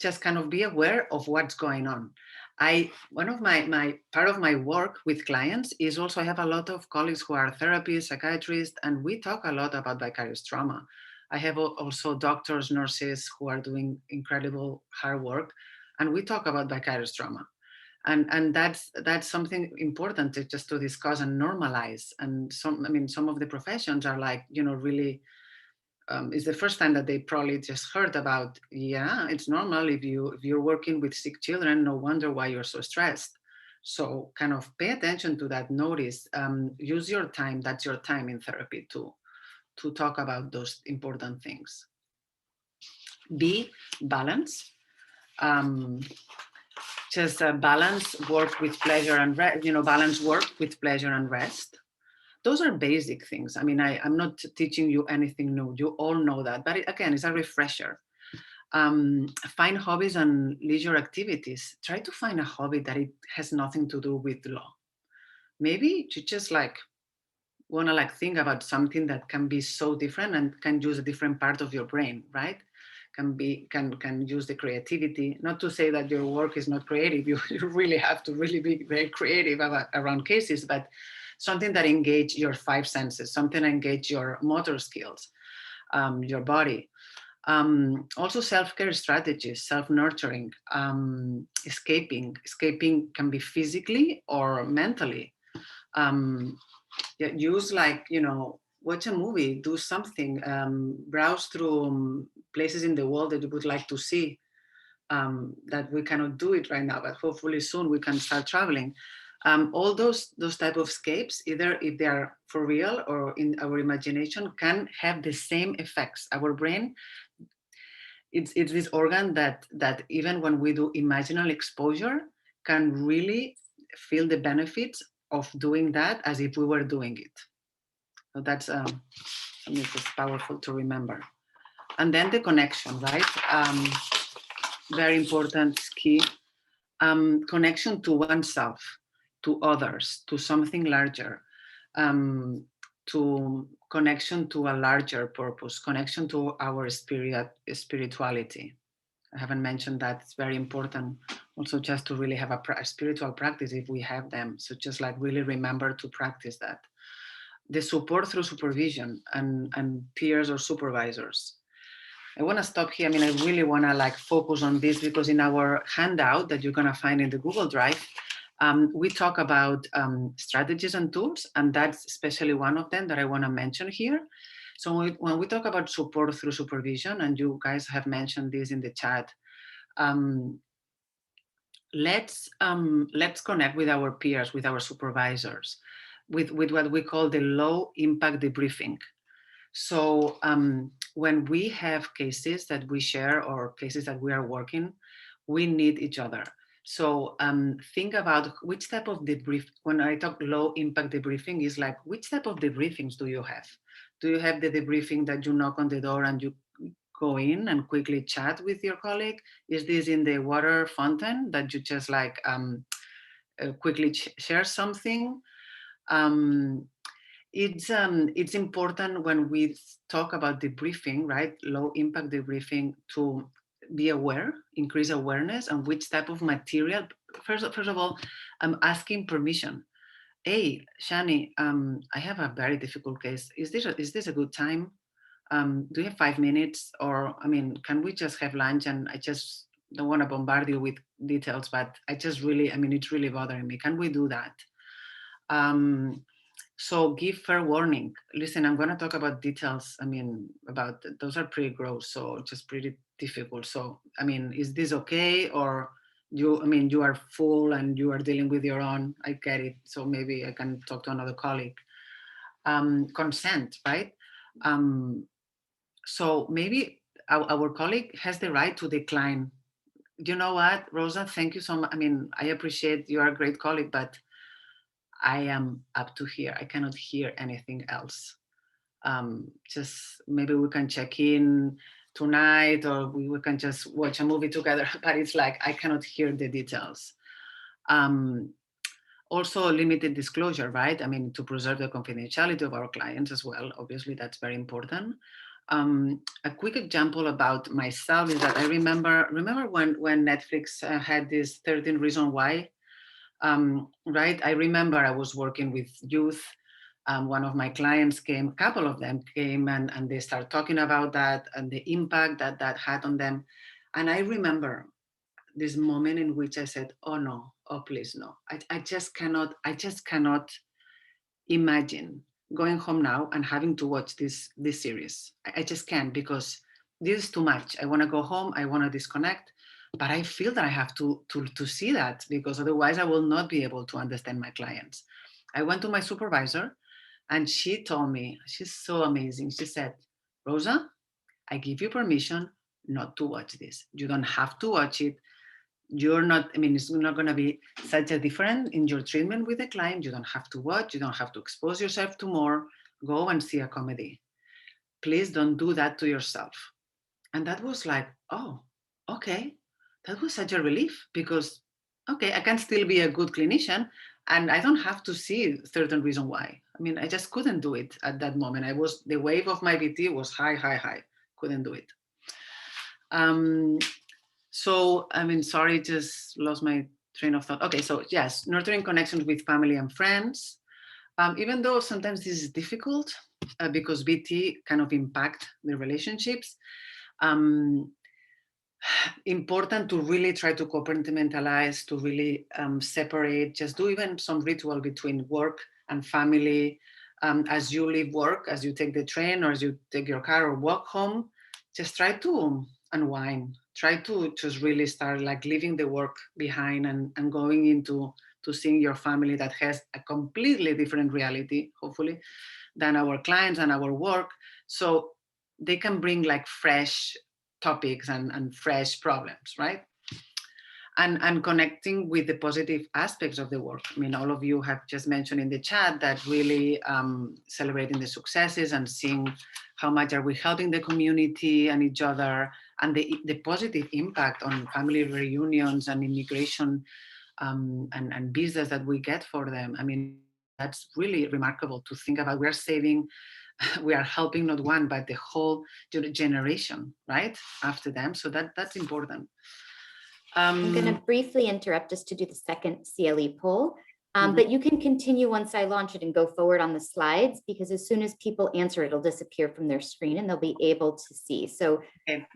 Just kind of be aware of what's going on. One of my part of my work with clients is also I have a lot of colleagues who are therapists, psychiatrists, and we talk a lot about vicarious trauma. I have also doctors, nurses who are doing incredible hard work, and we talk about vicarious trauma. And that's something important to discuss and normalize. And some of the professions are like, really, it's the first time that they probably just heard about, yeah, it's normal if you're working with sick children, no wonder why you're so stressed. So kind of pay attention to that, notice, use your time, that's your time in therapy to talk about those important things. B, balance. Just balance work with pleasure and balance work with pleasure and rest. Those are basic things. I mean, I'm not teaching you anything new. You all know that, but again, it's a refresher. Find hobbies and leisure activities. Try to find a hobby that it has nothing to do with law. Maybe you just want to think about something that can be so different and can use a different part of your brain, right? Can use the creativity. Not to say that your work is not creative. You really have to really be very creative around cases, but something that engage your 5 senses, something that engage your motor skills, your body. Also self-care strategies, self-nurturing, escaping. Escaping can be physically or mentally. Use watch a movie, do something, browse through places in the world that you would like to see, that we cannot do it right now, but hopefully soon we can start traveling. All those type of escapes, either if they are for real or in our imagination, can have the same effects. Our brain, it's this organ that even when we do imaginal exposure, can really feel the benefits of doing that as if we were doing it. So that's it's powerful to remember. And then the connection, right? Very important, key. Connection to oneself, to others, to something larger, to connection to a larger purpose, connection to our spirituality. I haven't mentioned that. It's very important also just to really have a spiritual practice if we have them. So just really remember to practice that. The support through supervision and peers or supervisors. I want to stop here. I mean, I really want to focus on this because in our handout that you're going to find in the Google Drive, we talk about strategies and tools, and that's especially one of them that I want to mention here. So when we talk about support through supervision, and you guys have mentioned this in the chat, let's connect with our peers, with our supervisors, with what we call the low impact debriefing. So when we have cases that we share or cases that we are working, we need each other. So think about which type of debrief. When I talk low impact debriefing, is which type of debriefings do you have? Do you have the debriefing that you knock on the door and you go in and quickly chat with your colleague? Is this in the water fountain that you just quickly share something? It's important when we talk about debriefing, right? Low impact debriefing, to be aware, increase awareness on which type of material. First of all, I'm asking permission. Hey, Shani, I have a very difficult case. Is this a good time? Do you have 5 minutes? Or, can we just have lunch? And I just don't want to bombard you with details, but I just really, it's really bothering me. Can we do that? So give fair warning. Listen, I'm going to talk about details. About those are pretty gross, so just pretty difficult. So, is this okay? Or you are full and you are dealing with your own. I get it. So maybe I can talk to another colleague. Consent, right? So maybe our colleague has the right to decline. You know what, Rosa? Thank you so much. I appreciate you are a great colleague, but I am up to here. I cannot hear anything else. Just maybe we can check in tonight, or we can just watch a movie together, but it's I cannot hear the details. Also limited disclosure, right? To preserve the confidentiality of our clients as well. Obviously, that's very important. A quick example about myself is that I remember when Netflix had this 13 Reasons Why, right? I remember I was working with youth. One of my clients came, a couple of them came, and they started talking about that and the impact that had on them. And I remember this moment in which I said, oh no, oh please no. I just cannot imagine going home now and having to watch this series. I just can't, because this is too much. I want to go home. I want to disconnect. but I feel that I have to see that, because otherwise I will not be able to understand my clients. I went to my supervisor and she told me, she's so amazing. She said, Rosa, I give you permission not to watch this. You don't have to watch it. You're not, I mean, it's not going to be such a difference in your treatment with the client. You don't have to watch. You don't have to expose yourself to more. Go and see a comedy. Please don't do that to yourself. And that was like, oh, okay. That was such a relief, because, okay, I can still be a good clinician and I don't have to see certain reason why. I mean, I just couldn't do it at that moment. The wave of my VT was high, high, high. Couldn't do it. So, I mean, sorry, just lost my train of thought. Okay, so yes, nurturing connections with family and friends. Even though sometimes this is difficult because VT kind of impact the relationships, important to really try to compartmentalize, to really separate, just do even some ritual between work and family. As you leave work, as you take the train or as you take your car or walk home, just try to unwind. Try to just really start like leaving the work behind and going into seeing your family that has a completely different reality, hopefully, than our clients and our work. So they can bring like fresh topics and fresh problems, right? And connecting with the positive aspects of the work. I mean, all of you have just mentioned in the chat that really celebrating the successes and seeing how much are we helping the community and each other, and the positive impact on family reunions and immigration and business that we get for them. I mean, that's really remarkable to think about. We're saving, we are helping not one, but the whole generation, right, after them. So that's important. I'm going to briefly interrupt just to do the second CLE poll, but you can continue once I launch it and go forward on the slides, because as soon as people answer, it'll disappear from their screen and they'll be able to see. So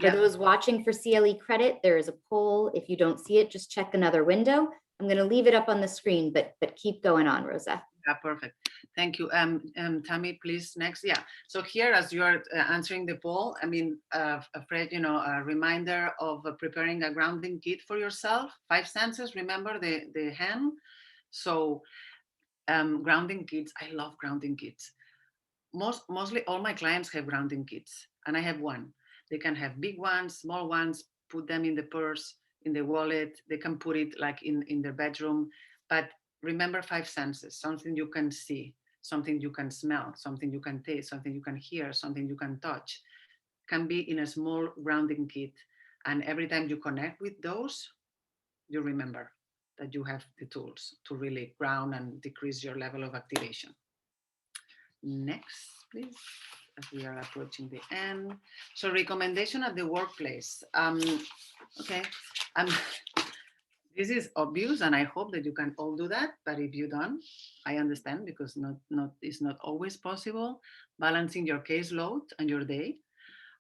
for those watching for CLE credit, there is a poll. If you don't see it, just check another window. I'm going to leave it up on the screen, but keep going on, Rosa. Yeah, perfect. Thank you. Tammy, please, next. Yeah. So here, as you are answering the poll, I mean, Fred, you know, a reminder of preparing a grounding kit for yourself. 5 senses, remember the hand. So grounding kits, I love grounding kits. Mostly all my clients have grounding kits, and I have one. They can have big ones, small ones, put them in the purse, in the wallet. They can put it like in their bedroom. But remember 5 senses, something you can see, something you can smell, something you can taste, something you can hear, something you can touch, can be in a small grounding kit. And every time you connect with those, you remember that you have the tools to really ground and decrease your level of activation. Next, please, as we are approaching the end. So recommendation at the workplace. Okay. This is obvious, and I hope that you can all do that. But if you don't, I understand, because it's not always possible. Balancing your caseload and your day,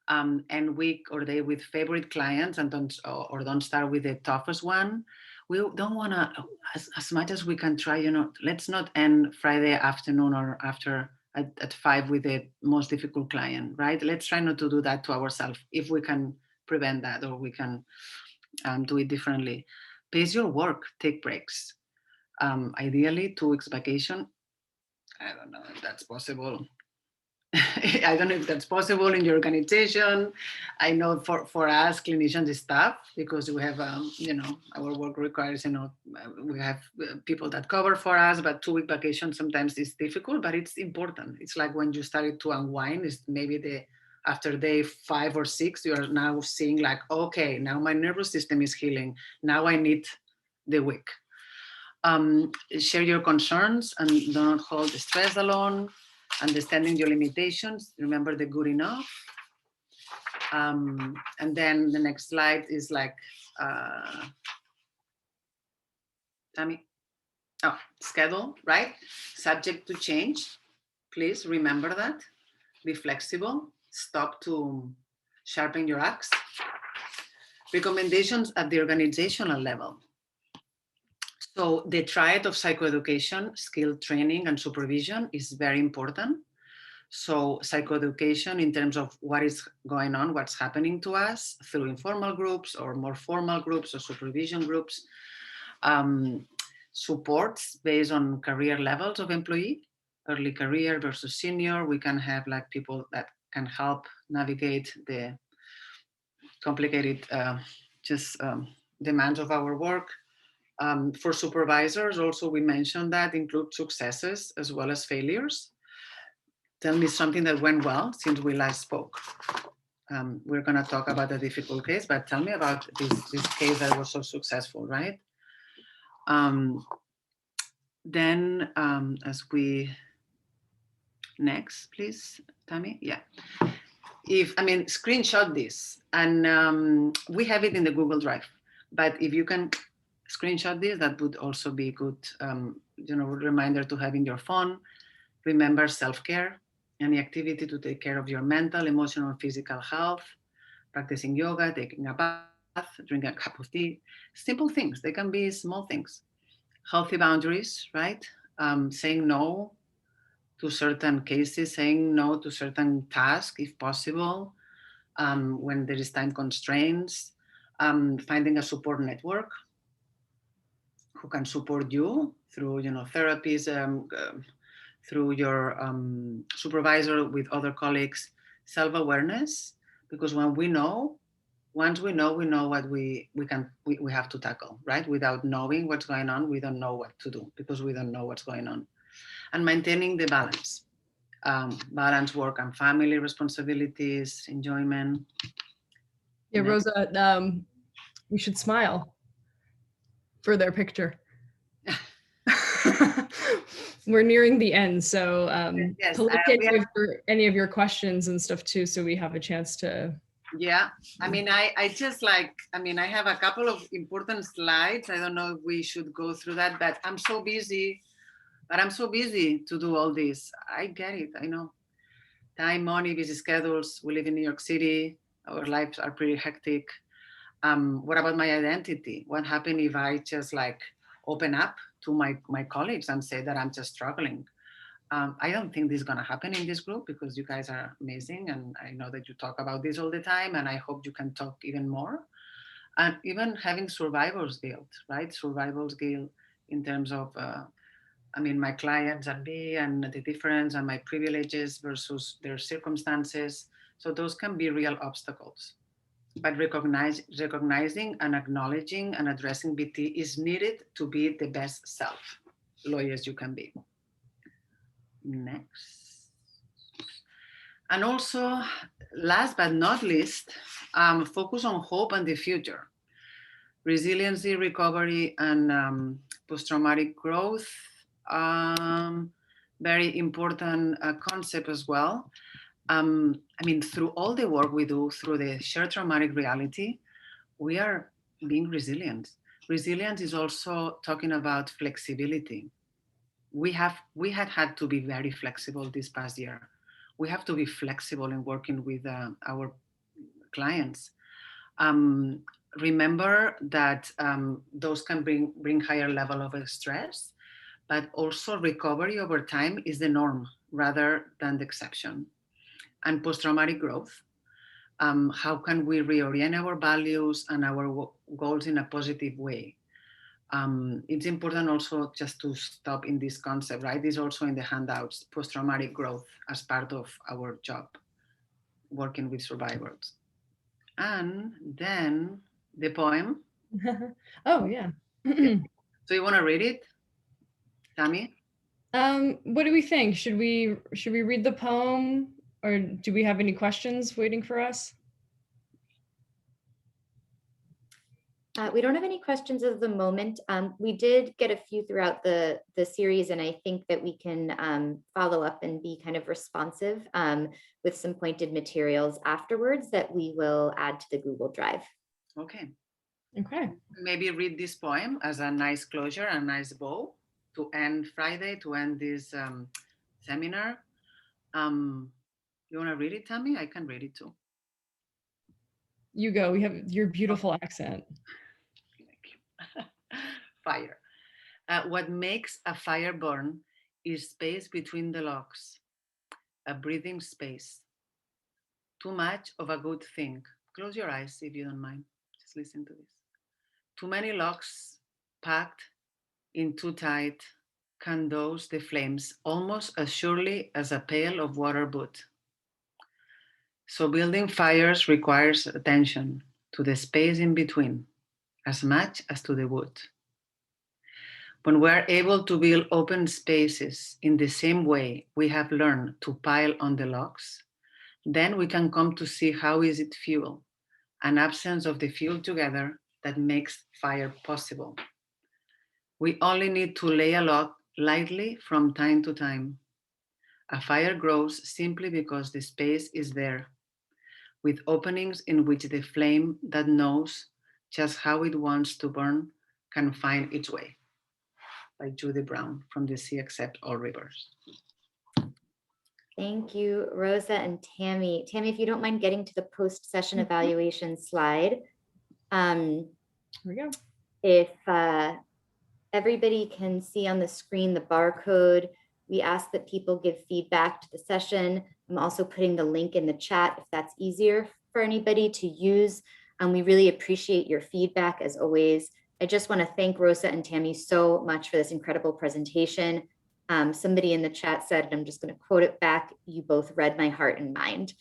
and week or day with favorite clients, and don't start with the toughest one. We don't want to, as much as we can try, you know, let's not end Friday afternoon or after at 5 with the most difficult client, right? Let's try not to do that to ourselves if we can prevent that, or we can do it differently. Pace your work, take breaks. Ideally, 2 weeks vacation. I don't know if that's possible. I don't know if that's possible in your organization. I know for us clinicians, it's tough because we have, you know, our work requires, you know, we have people that cover for us, but 2 week vacation sometimes is difficult, but it's important. It's like when you started to unwind, is maybe after day 5 or 6, you are now seeing like, okay, now my nervous system is healing. Now I need the week. Share your concerns and do not hold the stress alone. Understanding your limitations, remember the good enough. And then the next slide is like, Tammy, schedule, right? Subject to change. Please remember that. Be flexible. Stop to sharpen your axe. Recommendations at the organizational level. So the triad of psychoeducation, skill training, and supervision is very important. So psychoeducation in terms of what is going on, what's happening to us through informal groups or more formal groups or supervision groups. Supports based on career levels of employee, early career versus senior. We can have like people that can help navigate the complicated demands of our work. For supervisors, also we mentioned that include successes as well as failures. Tell me something that went well since we last spoke. We're going to talk about a difficult case, but tell me about this case that was so successful, right? Then as we, next, please, Tammy. Yeah. Screenshot this, and we have it in the Google Drive, but if you can screenshot this, that would also be good, reminder to have in your phone. Remember self-care, any activity to take care of your mental, emotional, and physical health, practicing yoga, taking a bath, drinking a cup of tea, simple things. They can be small things. Healthy boundaries, right? Saying no to certain cases, saying no to certain tasks if possible, when there is time constraints, finding a support network who can support you through therapies, through your supervisor, with other colleagues, self-awareness, because once we know what we have to tackle, right? Without knowing what's going on, we don't know what to do because we don't know what's going on. And maintaining the balance. Balance work and family responsibilities, enjoyment. Yeah, Rosa, we should smile for their picture. We're nearing the end, so yes, collect any of your questions and stuff too, so we have a chance to. Yeah, I have a couple of important slides. I don't know if we should go through that, but I'm so busy. To do all this. I get it, I know. Time, money, busy schedules. We live in New York City. Our lives are pretty hectic. What about my identity? What happens if I just open up to my colleagues and say that I'm just struggling? I don't think this is going to happen in this group because you guys are amazing. And I know that you talk about this all the time, and I hope you can talk even more. And even having survivor's guilt, right? Survivor's guilt in terms of, my clients and me and the difference and my privileges versus their circumstances. So those can be real obstacles. But recognizing and acknowledging and addressing BT is needed to be the best self, lawyers you can be. Next. And also, last but not least, focus on hope and the future. Resiliency, recovery, and post-traumatic growth. Very important concept as well. Through all the work we do, through the shared traumatic reality, we are being resilient. Resilience is also talking about flexibility. We had to be very flexible this past year. We have to be flexible in working with our clients. Remember that those can bring higher level of stress, but also recovery over time is the norm rather than the exception. And post-traumatic growth. How can we reorient our values and our goals in a positive way? It's important also just to stop in this concept, right? This is also in the handouts, post-traumatic growth as part of our job, working with survivors. And then the poem. Oh, yeah. So you want to read it, Tammy? What do we think? Should we read the poem, or do we have any questions waiting for us? We don't have any questions at the moment. We did get a few throughout the series, and I think that we can follow up and be kind of responsive with some pointed materials afterwards that we will add to the Google Drive. Okay. Okay. Maybe read this poem as a nice closure, a nice bow to end Friday, to end this seminar. You want to read it, Tammy? I can read it too. You go. We have your beautiful accent. Fire. What makes a fire burn is space between the logs. a breathing space. Too much of a good thing. Close your eyes if you don't mind. Just listen to this. Too many locks packed in too tight can douse the flames almost as surely as a pail of water would. So building fires requires attention to the space in between as much as to the wood. When we are able to build open spaces in the same way we have learned to pile on the logs, then we can come to see how is it fuel, an absence of the fuel together that makes fire possible. We only need to lay a log lightly from time to time. A fire grows simply because the space is there, with openings in which the flame that knows just how it wants to burn can find its way. By Brene Brown from The Sea Accept All Rivers. Thank you, Rosa and Tammy. Tammy, if you don't mind getting to the post-session evaluation slide. Here we go. If everybody can see on the screen the barcode, we ask that people give feedback to the session. I'm also putting the link in the chat if that's easier for anybody to use. We really appreciate your feedback as always. I just want to thank Rosa and Tammy so much for this incredible presentation. Somebody in the chat said, and I'm just going to quote it back, "You both read my heart and mind."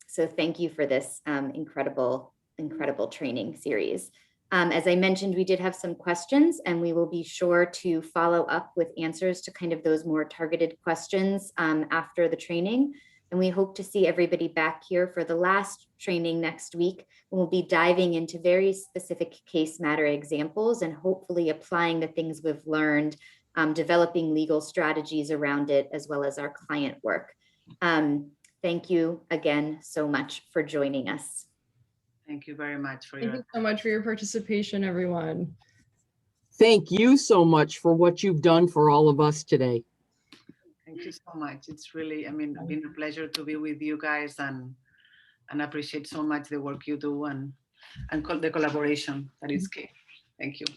So thank you for this incredible training series. As I mentioned, we did have some questions, and we will be sure to follow up with answers to kind of those more targeted questions after the training. And we hope to see everybody back here for the last training next week. We'll be diving into very specific case matter examples and hopefully applying the things we've learned, developing legal strategies around it, as well as our client work. Thank you again so much for joining us. Thank you very much for Thank you so much for your participation, everyone. Thank you so much for what you've done for all of us today. Thank you so much. It's really, been a pleasure to be with you guys and appreciate so much the work you do and the collaboration that is key. Thank you.